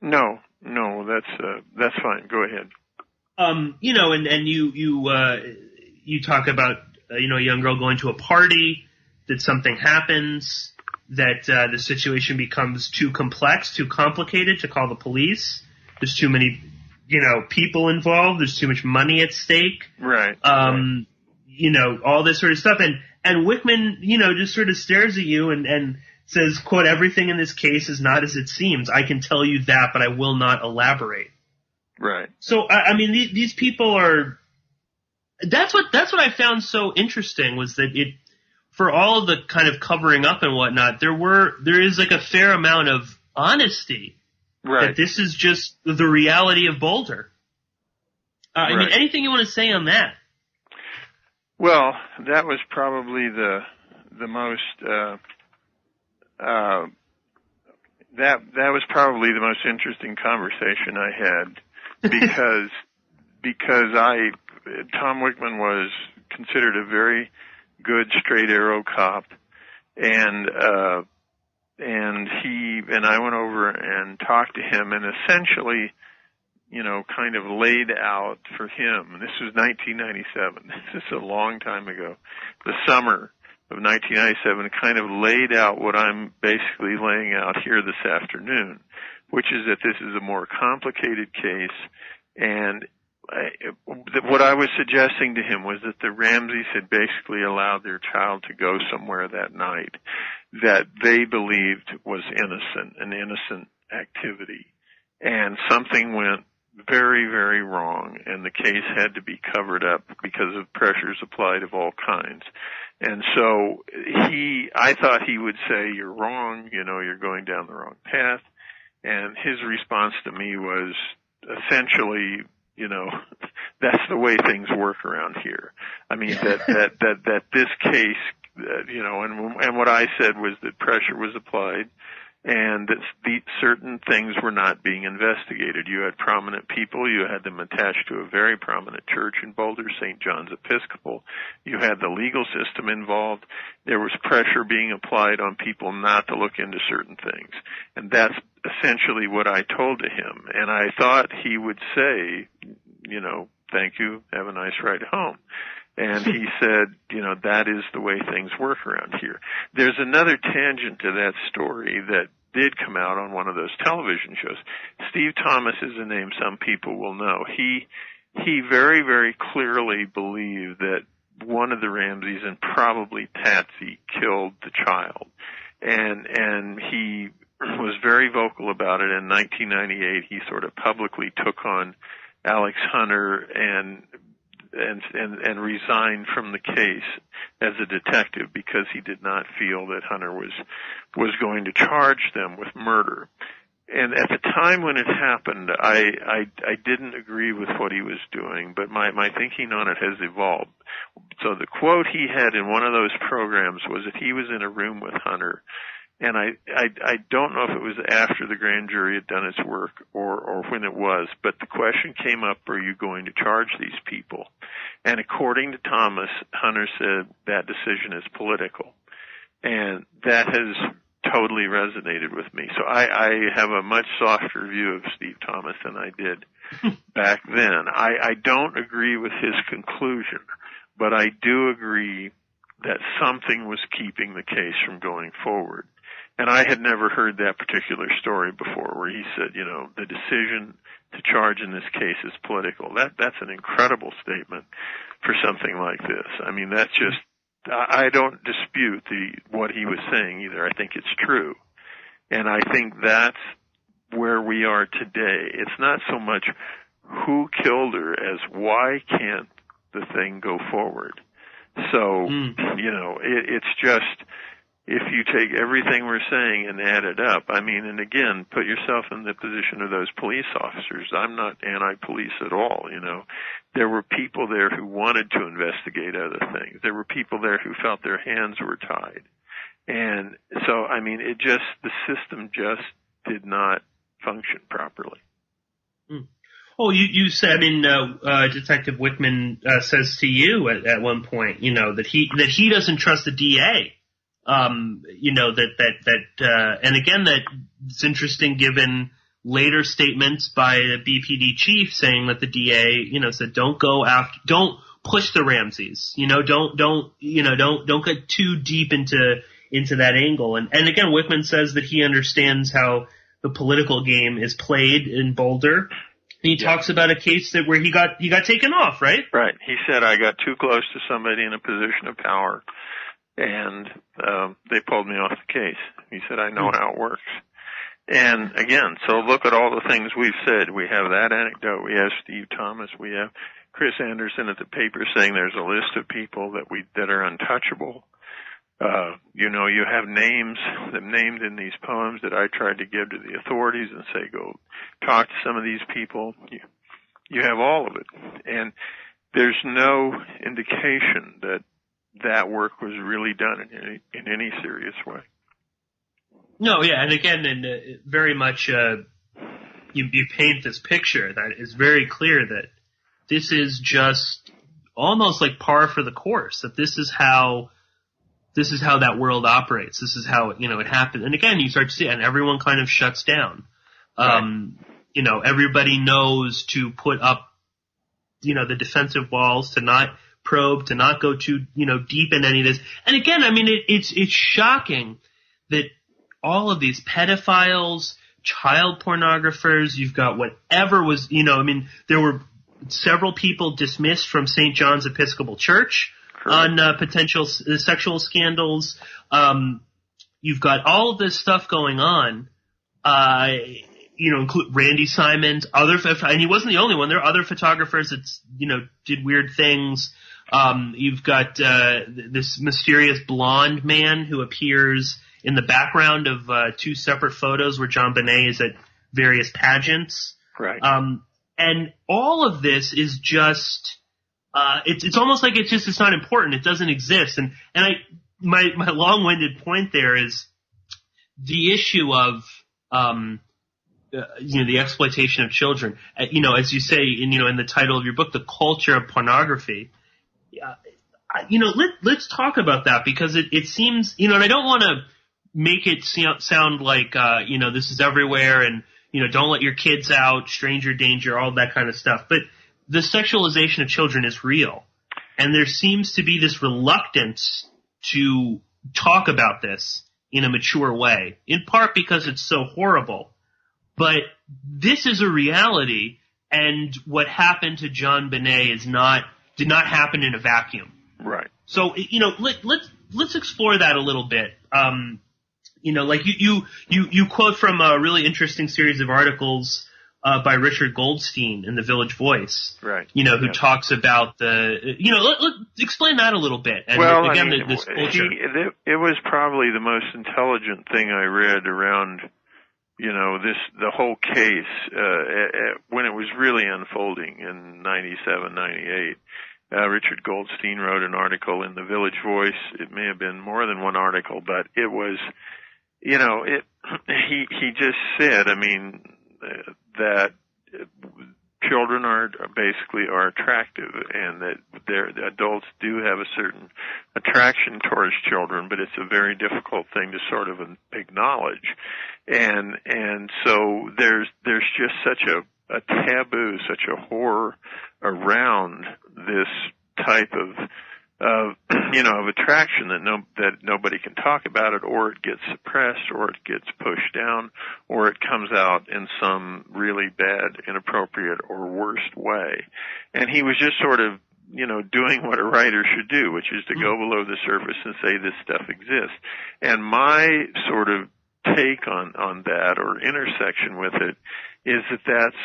No, that's fine. Go ahead. And you talk about a young girl going to a party, that something happens, that the situation becomes too complex, too complicated to call the police. There's too many, people involved. There's too much money at stake. Right. All this sort of stuff. And Wickman, just sort of stares at you and says, quote, "Everything in this case is not as it seems. I can tell you that, but I will not elaborate." Right. So, I mean, these people are, that's what I found so interesting, was that for all of the kind of covering up and whatnot, there is like a fair amount of honesty. Right. That this is just the reality of Boulder. Right. I mean, anything you want to say on that? Well, that was probably the most, that was probably the most interesting conversation I had. Because Tom Wickman was considered a very good straight arrow cop, and I went over and talked to him, and essentially, kind of laid out for him. This was 1997. This is a long time ago. The summer of 1997, kind of laid out what I'm basically laying out here this afternoon, which is that this is a more complicated case, and what I was suggesting to him was that the Ramseys had basically allowed their child to go somewhere that night that they believed was innocent, an innocent activity, and something went very, very wrong, and the case had to be covered up because of pressures applied of all kinds. And so I thought he would say, "You're wrong, you're going down the wrong path." And his response to me was essentially, that's the way things work around here. I mean, that this case, and what I said was that pressure was applied, and that certain things were not being investigated. You had prominent people. You had them attached to a very prominent church in Boulder, St. John's Episcopal. You had the legal system involved. There was pressure being applied on people not to look into certain things. And that's essentially what I told to him. And I thought he would say, "Thank you, have a nice ride home." And he said, that is the way things work around here. There's another tangent to that story that did come out on one of those television shows. Steve Thomas is a name some people will know. He very, very clearly believed that one of the Ramseys, and probably Patsy, killed the child. And he was very vocal about it. In 1998, he sort of publicly took on Alex Hunter and and resigned from the case as a detective because he did not feel that Hunter was going to charge them with murder. And at the time when it happened, I didn't agree with what he was doing, but my thinking on it has evolved. So the quote he had in one of those programs was that he was in a room with Hunter, and I don't know if it was after the grand jury had done its work or when it was, but the question came up, are you going to charge these people? And according to Thomas, Hunter said that decision is political. And that has totally resonated with me. So I have a much softer view of Steve Thomas than I did back then. I don't agree with his conclusion, but I do agree that something was keeping the case from going forward. And I had never heard that particular story before where he said, the decision to charge in this case is political. That's an incredible statement for something like this. I mean, that's just, I don't dispute what he was saying either. I think it's true. And I think that's where we are today. It's not so much who killed her as why can't the thing go forward. So, it's just, if you take everything we're saying and add it up, I mean, and again, put yourself in the position of those police officers. I'm not anti-police at all, There were people there who wanted to investigate other things. There were people there who felt their hands were tied. And so, I mean, the system just did not function properly. Oh, you said, Detective Wickman says to you at one point, that he doesn't trust the DA. And again, that it's interesting given later statements by the BPD chief saying that the DA, said don't push the Ramseys, don't get too deep into that angle. And again, Wickman says that he understands how the political game is played in Boulder. And he talks about a case where he got taken off, right? Right. He said, I got too close to somebody in a position of power, and they pulled me off the case. He said, I know how it works. And again, so look at all the things we've said. We have that anecdote. We have Steve Thomas. We have Chris Anderson at the paper saying there's a list of people that are untouchable. You have names named in these poems that I tried to give to the authorities and say, go talk to some of these people. You have all of it. And there's no indication that work was really done in any serious way. No, yeah, and again, very much you paint this picture that is very clear that this is just almost like par for the course, that this is how that world operates. This is how it happens. And again, you start to see, and everyone kind of shuts down. Right. Everybody knows to put up, the defensive walls, to not probe, to not go too, deep in any of this. And again, I mean, it's shocking that all of these pedophiles, child pornographers, you've got whatever was, there were several people dismissed from St. John's Episcopal Church on potential sexual scandals. You've got all of this stuff going on, include Randy Simons, and he wasn't the only one. There are other photographers that, did weird things. You've got this mysterious blonde man who appears in the background of two separate photos where JonBenet is at various pageants. Right. And all of this is just it's almost like it's not important. It doesn't exist. And my long-winded point there is the issue of the exploitation of children. As you say in the title of your book, The Culture of Pornography. Let's talk about that, because it seems, and I don't want to make it sound like, this is everywhere and, don't let your kids out, stranger danger, all that kind of stuff. But the sexualization of children is real. And there seems to be this reluctance to talk about this in a mature way, in part because it's so horrible. But this is a reality, and what happened to JonBenet did not happen in a vacuum. Right. So, let's explore that a little bit. Like you quote from a really interesting series of articles by Richard Goldstein in the Village Voice. Right. Who talks about let's explain that a little bit. And well, again, this culture. It was probably the most intelligent thing I read around, the whole case, when it was really unfolding in 97, 98. Richard Goldstein wrote an article in the Village Voice. It may have been more than one article, but it was, he just said, that children are attractive, and that the adults do have a certain attraction towards children, but it's a very difficult thing to sort of acknowledge. And so there's just such a taboo, such a horror around this type of attraction that nobody can talk about it, or it gets suppressed, or it gets pushed down, or it comes out in some really bad, inappropriate, or worst way. And he was just sort of, doing what a writer should do, which is to go below the surface and say this stuff exists. And my sort of take on that, or intersection with it, is that's,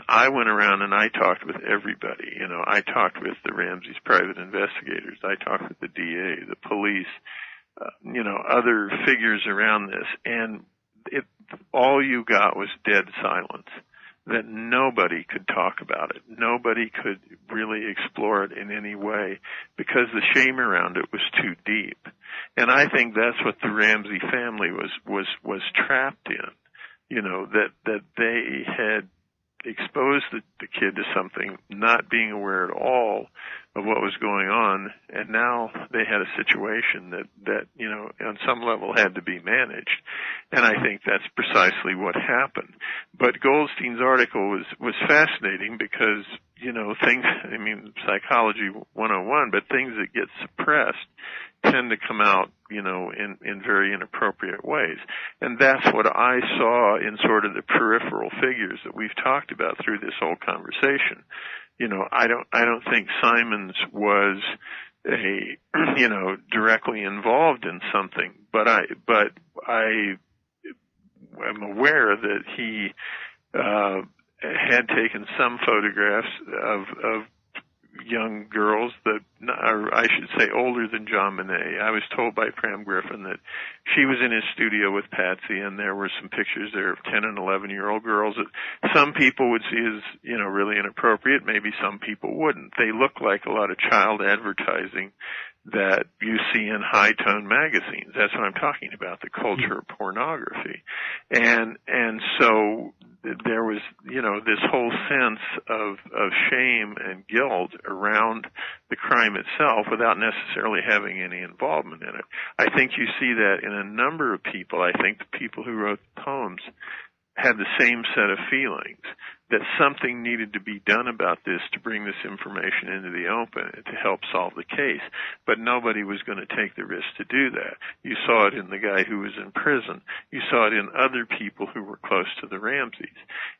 I went around and I talked with everybody. I talked with the Ramsey's private investigators. I talked with the DA, the police, other figures around this. And all you got was dead silence, that nobody could talk about it. Nobody could really explore it in any way because the shame around it was too deep. And I think that's what the Ramsey family was trapped in, that they had exposed the kid to something, not being aware at all of what was going on, and now they had a situation that on some level had to be managed. And I think that's precisely what happened. But Goldstein's article was fascinating because, things, psychology 101, but things that get suppressed tend to come out, in very inappropriate ways. And that's what I saw in sort of the peripheral figures that we've talked about through this whole conversation. I don't think Simons was directly involved in something, but I am aware that he, had taken some photographs of young girls that are, I should say, older than JonBenet. I was told by Pram Griffin that she was in his studio with Patsy, and there were some pictures there of 10 and 11-year-old girls that some people would see as, really inappropriate. Maybe some people wouldn't. They look like a lot of child advertising that you see in high-tone magazines. That's what I'm talking about, the culture of pornography. And so there was, this whole sense of shame and guilt around the crime itself without necessarily having any involvement in it. I think you see that in a number of people. I think the people who wrote the poems had the same set of feelings, that something needed to be done about this to bring this information into the open and to help solve the case. But nobody was going to take the risk to do that. You saw it in the guy who was in prison. You saw it in other people who were close to the Ramseys.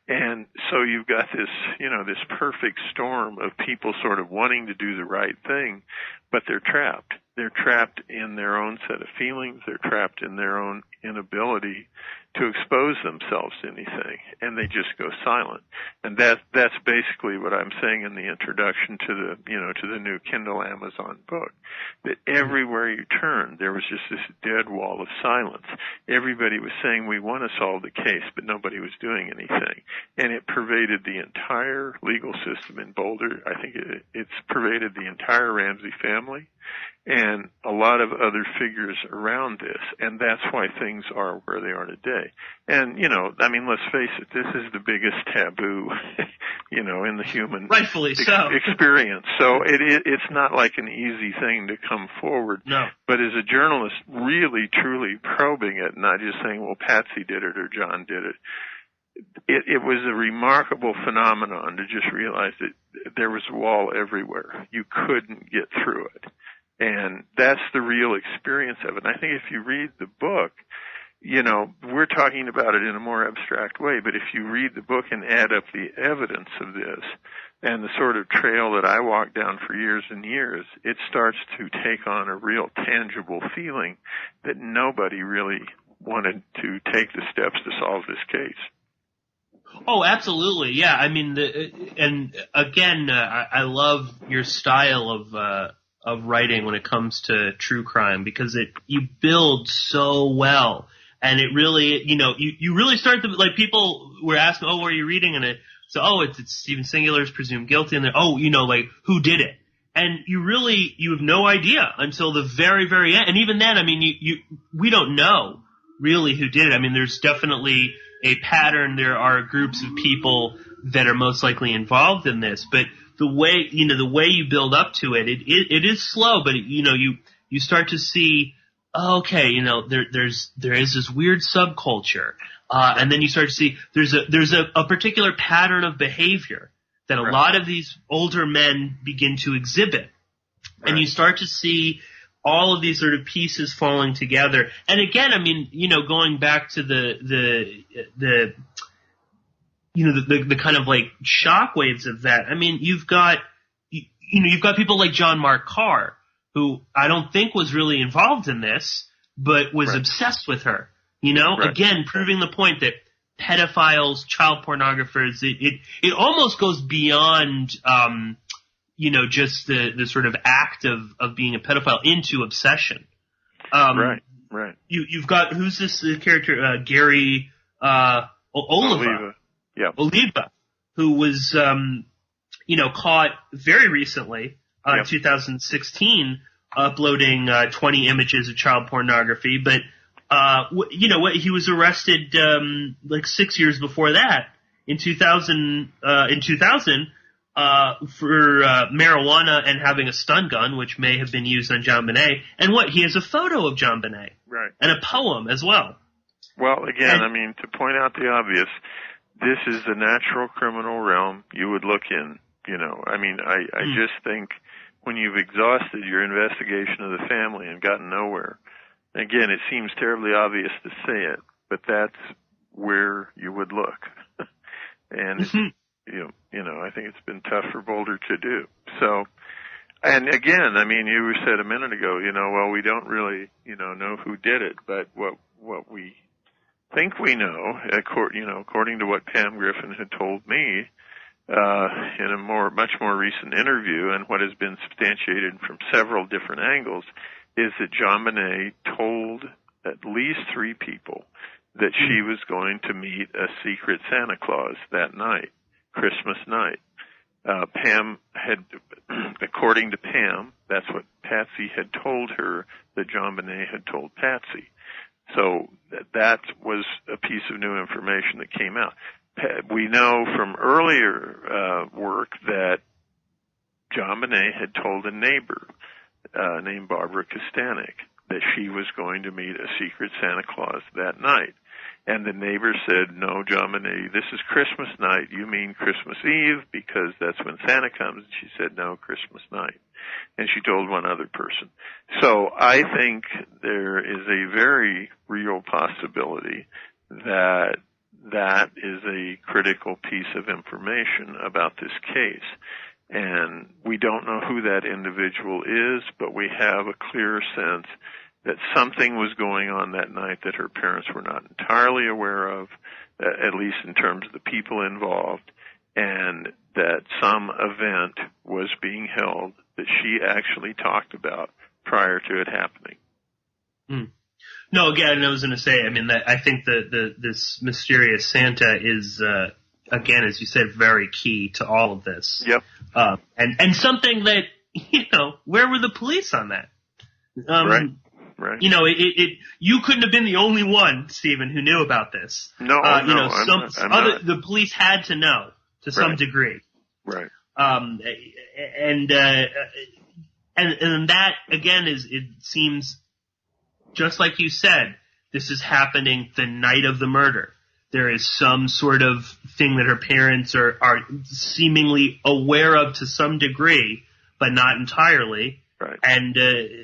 And so you've got this, this perfect storm of people sort of wanting to do the right thing, but they're trapped. They're trapped in their own set of feelings. They're trapped in their own inability to expose themselves to anything, and they just go silent. And that's basically what I'm saying in the introduction to the new Kindle Amazon book, that everywhere you turned, there was just this dead wall of silence. Everybody was saying, we want to solve the case, but nobody was doing anything. And it pervaded the entire legal system in Boulder. I think it's pervaded the entire Ramsey family and a lot of other figures around this, and that's why things are where they are today. And, let's face it, this is the biggest taboo, in the human rightfully so experience. So it's not like an easy thing to come forward. No. But as a journalist, really, truly probing it, not just saying, well, Patsy did it or John did it, it was a remarkable phenomenon to just realize that there was a wall everywhere. You couldn't get through it. And that's the real experience of it. And I think if you read the book, we're talking about it in a more abstract way, but if you read the book and add up the evidence of this and the sort of trail that I walked down for years and years, it starts to take on a real tangible feeling that nobody really wanted to take the steps to solve this case. Oh, absolutely. Yeah. I mean, I love your style of writing when it comes to true crime, because you build so well. And it really, you really start to, like, people were asking, oh, what are you reading? And it's Stephen Singular's Presumed Guilty. And then, who did it? And you have no idea until the very, very end. And even then, I mean, we don't know really who did it. I mean, there's definitely a pattern. There are groups of people that are most likely involved in this, but the way you build up to it, it is slow, but you start to see, okay, there is this weird subculture, and then you start to see there's a particular pattern of behavior that a lot of these older men begin to exhibit, and you start to see all of these sort of pieces falling together. And again, I mean, going back to the kind of like shockwaves of that. I mean, you've got people like John Mark Carr, who I don't think was really involved in this, but was obsessed with her. Again, proving the point that pedophiles, child pornographers, it almost goes beyond, just the sort of act of being a pedophile into obsession. Right. You've got, who's this character? Gary, Oliva. Yeah. Oliva, who was, caught very recently, in 2016, uploading, 20 images of child pornography, but, he was arrested, 6 years before that, in 2000, for marijuana and having a stun gun, which may have been used on JonBenet. And he has a photo of JonBenet. Right. And a poem as well. Well, again, I mean, to point out the obvious, this is the natural criminal realm you would look in, I mean, I just think when you've exhausted your investigation of the family and gotten nowhere, again, it seems terribly obvious to say it, but that's where you would look. And I think it's been tough for Boulder to do. So, and again, I mean, you said a minute ago, we don't really, know who did it, but what we think we know, according to what Pam Griffin had told me, in a much more recent interview, and what has been substantiated from several different angles, is that JonBenet told at least 3 people that she was going to meet a secret Santa Claus that night, Christmas night. Pam had, according to Pam, that's what Patsy had told her that JonBenet had told Patsy. So that was a piece of new information that came out. We know from earlier work that JonBenet had told a neighbor named Barbara Kostanek that she was going to meet a secret Santa Claus that night. And the neighbor said, no, JonBenet, this is Christmas night. You mean Christmas Eve, because that's when Santa comes. And she said, no, Christmas night. And she told one other person. So I think there is a very real possibility that that is a critical piece of information about this case. And we don't know who that individual is, but we have a clear sense that something was going on that night that her parents were not entirely aware of, at least in terms of the people involved, and that some event was being held that she actually talked about prior to it happening. No, again, I was going to say, I mean, I think this mysterious Santa is, again, as you said, very key to all of this. Yep. And something that, where were the police on that? Right. You couldn't have been the only one, Stephen, who knew about this. No, the police had to know to some degree. Right. And that again it seems just like you said, this is happening the night of the murder. There is some sort of thing that her parents are seemingly aware of to some degree, but not entirely. Right. And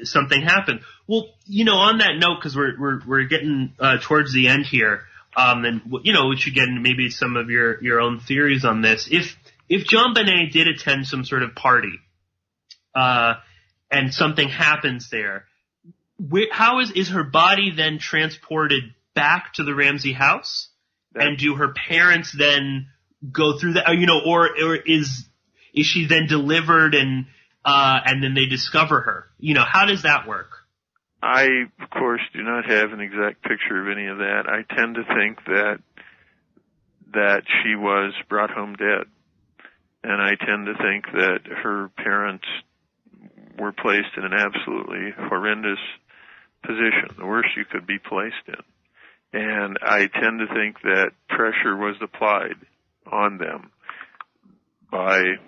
something happened. Well, on that note, because we're getting towards the end here, and we should get into maybe some of your own theories on this. If JonBenet did attend some sort of party, and something happens there, how is her body then transported back to the Ramsey house? And do her parents then go through that, or is she then delivered and then they discover her? How does that work? I, of course, do not have an exact picture of any of that. I tend to think that she was brought home dead. And I tend to think that her parents were placed in an absolutely horrendous position, the worst you could be placed in. And I tend to think that pressure was applied on them by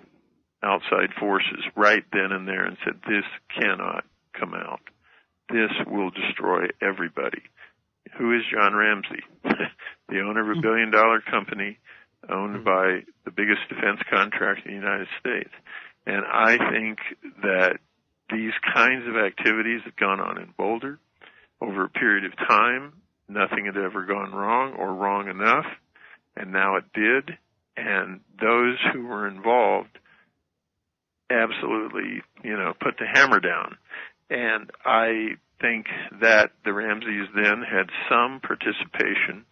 outside forces right then and there and said, this cannot come out. This will destroy everybody. Who is John Ramsey? The owner of $1 billion company owned by the biggest defense contractor in the United States. And I think that these kinds of activities have gone on in Boulder over a period of time. Nothing had ever gone wrong or wrong enough, and now it did. And those who were involved absolutely, put the hammer down. And I think that the Ramseys then had some participation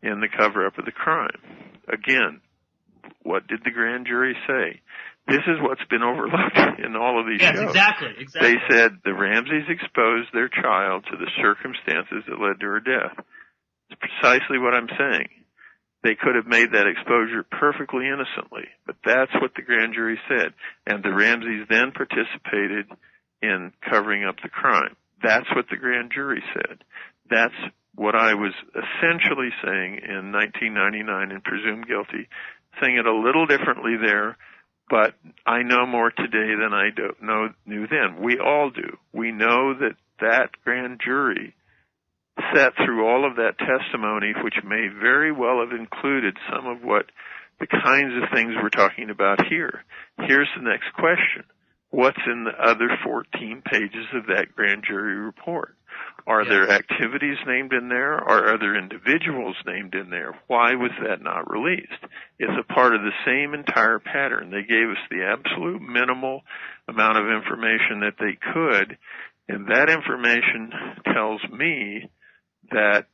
in the cover-up of the crime. Again, what did the grand jury say? This is what's been overlooked in all of these shows. Exactly. They said the Ramseys exposed their child to the circumstances that led to her death. It's precisely what I'm saying. They could have made that exposure perfectly innocently, but that's what the grand jury said. And the Ramseys then participated in covering up the crime. That's what the grand jury said. That's what I was essentially saying in 1999 in Presumed Guilty, saying it a little differently there, but I know more today than I knew then. We all do. We know that grand jury sat through all of that testimony, which may very well have included some of what the kinds of things we're talking about here. Here's the next question. What's in the other 14 pages of that grand jury report? Are there activities named in there? Are other individuals named in there? Why was that not released? It's a part of the same entire pattern. They gave us the absolute minimal amount of information that they could, and that information tells me that,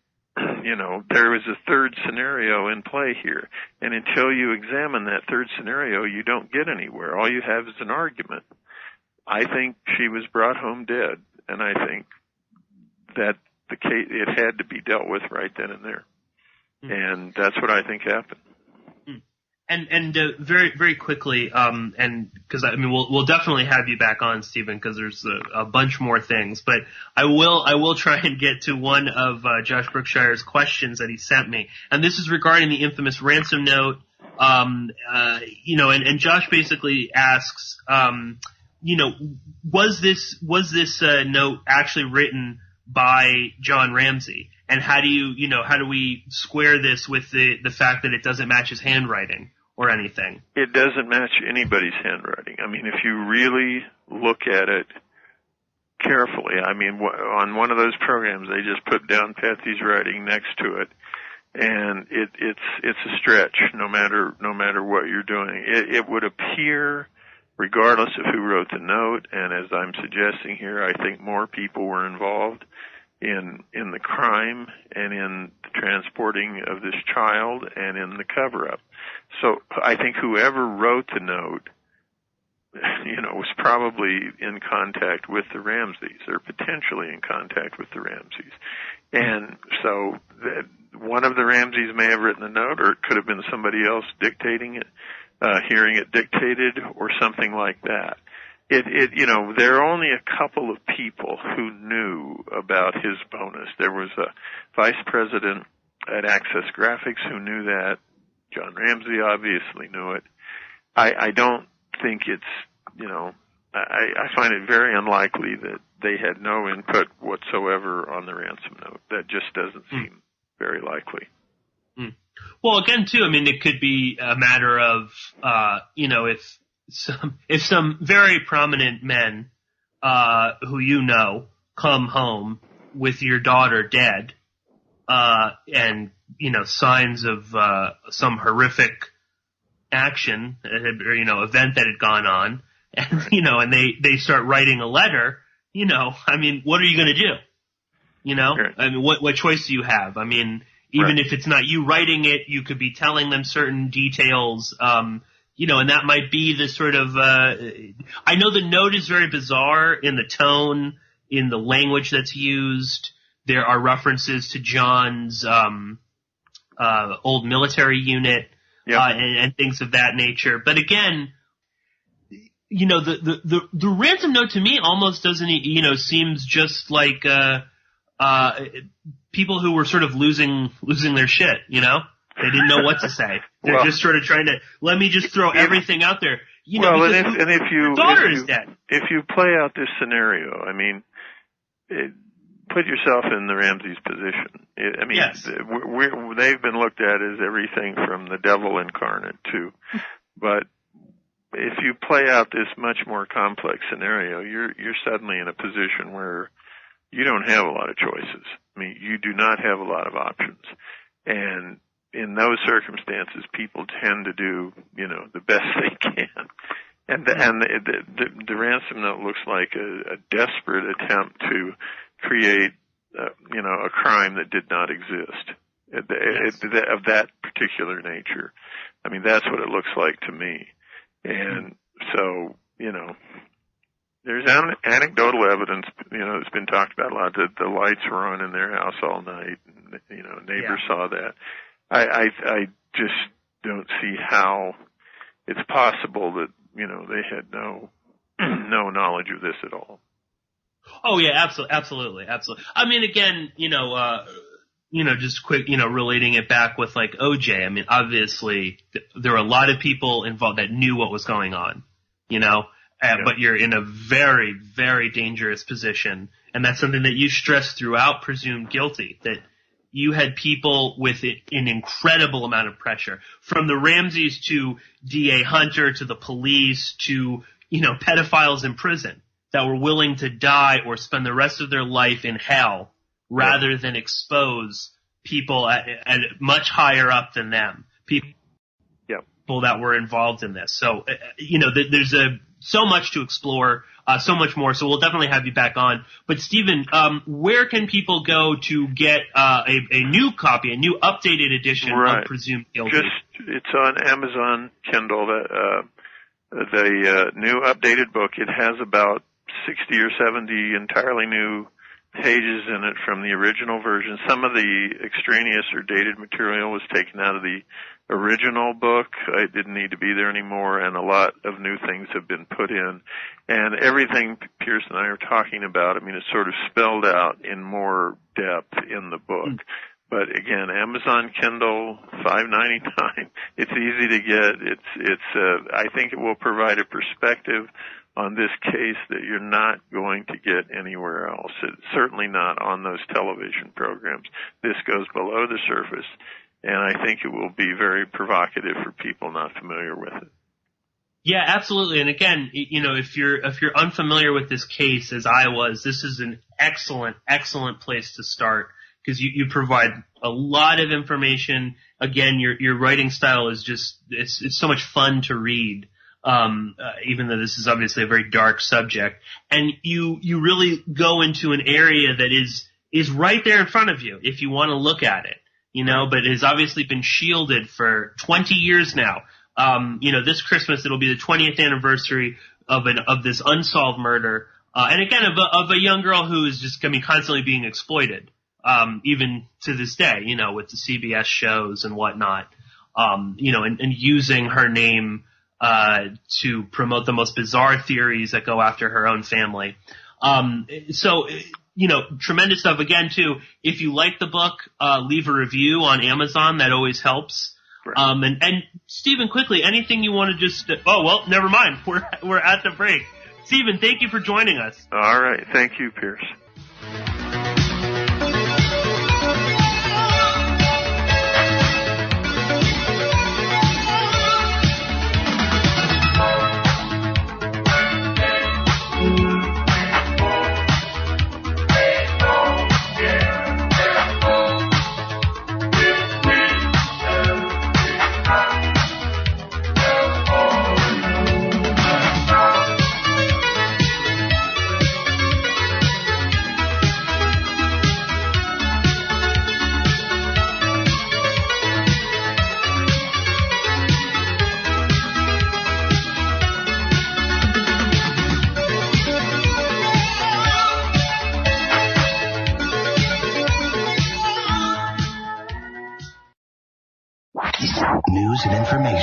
there was a third scenario in play here. And until you examine that third scenario, you don't get anywhere. All you have is an argument. I think she was brought home dead, and I think that the case, it had to be dealt with right then and there. And that's what I think happened. And very, very quickly, and because we'll definitely have you back on, Stephen, because there's a bunch more things. But I will try and get to one of Josh Brookshire's questions that he sent me, and this is regarding the infamous ransom note. And Josh basically asks, was this note actually written by John Ramsey? And how do we square this with the fact that it doesn't match his handwriting or anything? It doesn't match anybody's handwriting. If you really look at it carefully, on one of those programs, they just put down Patsy's writing next to it, and it's a stretch, no matter what you're doing. It would appear, regardless of who wrote the note, and as I'm suggesting here, I think more people were involved in the crime and in the transporting of this child and in the cover-up. So I think whoever wrote the note, was probably in contact with the Ramseys, or potentially in contact with the Ramseys. And so one of the Ramseys may have written the note, or it could have been somebody else dictating it, hearing it dictated, or something like that. There are only a couple of people who knew about his bonus. There was a vice president at Access Graphics who knew that. John Ramsey obviously knew it. I don't think it's, I find it very unlikely that they had no input whatsoever on the ransom note. That just doesn't seem very likely. Well, again, too, it could be a matter of, if some very prominent men, who come home with your daughter dead, and, signs of, some horrific action, or, event that had gone on, and, and they start writing a letter, what are you going to do? Sure. What choice do you have? Even if it's not you writing it, you could be telling them certain details, you know, and that might be the sort of, I know the note is very bizarre in the tone, in the language that's used. There are references to John's, old military unit, and things of that nature. But again, you know, the ransom note to me almost doesn't, you know, seems just like, people who were sort of losing their shit, you know? They didn't know what to say. They're just sort of trying to, let me just throw everything out there. You know, if you play out this scenario, I mean, put yourself in the Ramseys' position. I mean, they've been looked at as everything from the devil incarnate too. But if you play out this much more complex scenario, you're suddenly in a position where you don't have a lot of choices. I mean, you do not have a lot of options. And in those circumstances, people tend to do, you know, the best they can. And the ransom note looks like a desperate attempt to create, you know, a crime that did not exist of that particular nature. I mean, that's what it looks like to me. And so, you know, there's anecdotal evidence, you know, it's been talked about a lot, that the lights were on in their house all night, and, you know, neighbors saw that. I just don't see how it's possible that, you know, they had no knowledge of this at all. Oh yeah, absolutely. I mean, again, you know, just quick, you know, relating it back with like OJ. I mean, obviously there were a lot of people involved that knew what was going on, you know, but you're in a very, very dangerous position. And that's something that you stressed throughout Presumed Guilty, that you had people with an incredible amount of pressure, from the Ramseys to D.A. Hunter to the police to, you know, pedophiles in prison that were willing to die or spend the rest of their life in hell rather than expose people at much higher up than them, people that were involved in this. So, you know, there's so much to explore, so much more. So we'll definitely have you back on. But Stephen, where can people go to get a new copy, a new updated edition of Presumed Guilty? It's on Amazon Kindle. The new updated book. It has about 60 or 70 entirely new pages in it from the original version. Some of the extraneous or dated material was taken out of the original book. It didn't need to be there anymore, and a lot of new things have been put in. And everything Pierce and I are talking about, I mean, it's sort of spelled out in more depth in the book. But again, Amazon Kindle, $5.99. It's easy to get. I think it will provide a perspective on this case that you're not going to get anywhere else. It's certainly not on those television programs. This goes below the surface, and I think it will be very provocative for people not familiar with it. Yeah, absolutely. And again, you know, if you're unfamiliar with this case, as I was, this is an excellent place to start, because you provide a lot of information. Again, your writing style is just, it's so much fun to read. Even though this is obviously a very dark subject, and you really go into an area that is right there in front of you if you want to look at it, you know, but it has obviously been shielded for 20 years now. You know, this Christmas it'll be the 20th anniversary of this unsolved murder, and again of a young girl who is just going to be constantly being exploited, even to this day, you know, with the CBS shows and whatnot, you know, and using her name to promote the most bizarre theories that go after her own family. So, you know, tremendous stuff. Again, too, if you like the book, leave a review on Amazon. That always helps. And Stephen, quickly, anything you want to just, never mind. We're at the break. Stephen, thank you for joining us. All right. Thank you, Pierce.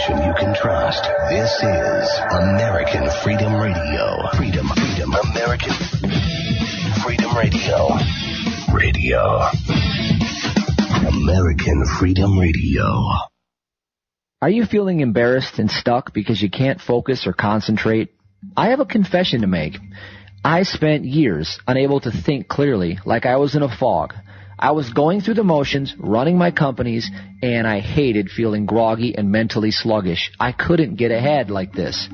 station you can trust. This is American Freedom Radio. Freedom, American Freedom Radio. American Freedom Radio. Are you feeling embarrassed and stuck because you can't focus or concentrate? I have a confession to make. I spent years unable to think clearly, like I was in a fog. I was going through the motions, running my companies, and I hated feeling groggy and mentally sluggish. I couldn't get ahead like this.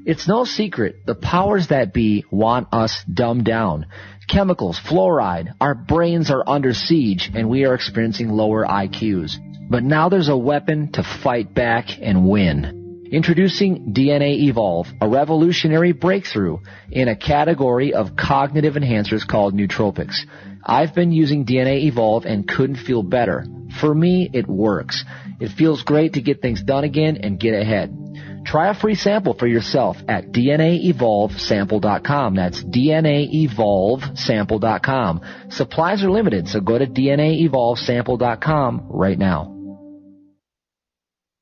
It's no secret, the powers that be want us dumbed down. Chemicals, fluoride, our brains are under siege, and we are experiencing lower IQs. But now there's a weapon to fight back and win. Introducing DNA Evolve, a revolutionary breakthrough in a category of cognitive enhancers called nootropics. I've been using DNA Evolve and couldn't feel better. For me, it works. It feels great to get things done again and get ahead. Try a free sample for yourself at DNAEvolveSample.com. That's DNAEvolveSample.com. Supplies are limited, so go to DNAEvolveSample.com right now.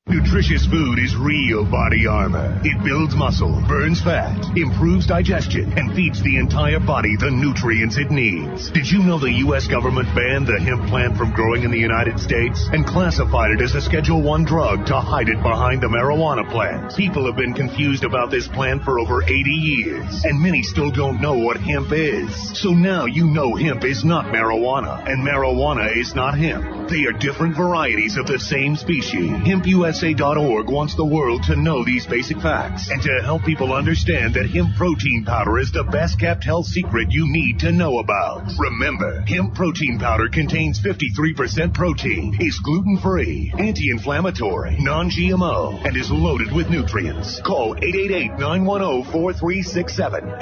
Nutritious food is real body armor. It builds muscle, burns fat, improves digestion, and feeds the entire body the nutrients it needs. Did you know the U.S. government banned the hemp plant from growing in the United States and classified it as a Schedule I drug to hide it behind the marijuana plant? People have been confused about this plant for over 80 years, and many still don't know what hemp is. So now you know hemp is not marijuana, and marijuana is not hemp. They are different varieties of the same species. HempUSA.org wants the world to know these basic facts and to help people understand that hemp protein powder is the best kept health secret you need to know about. Remember, hemp protein powder contains 53% protein, is gluten-free, anti-inflammatory, non-GMO, and is loaded with nutrients. Call 888-910-4367,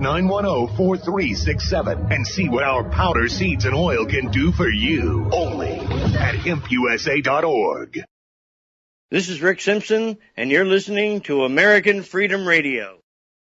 888-910-4367, and see what our powder, seeds, and oil can do for you. Only at HempUSA.org. This is Rick Simpson, and you're listening to American Freedom Radio.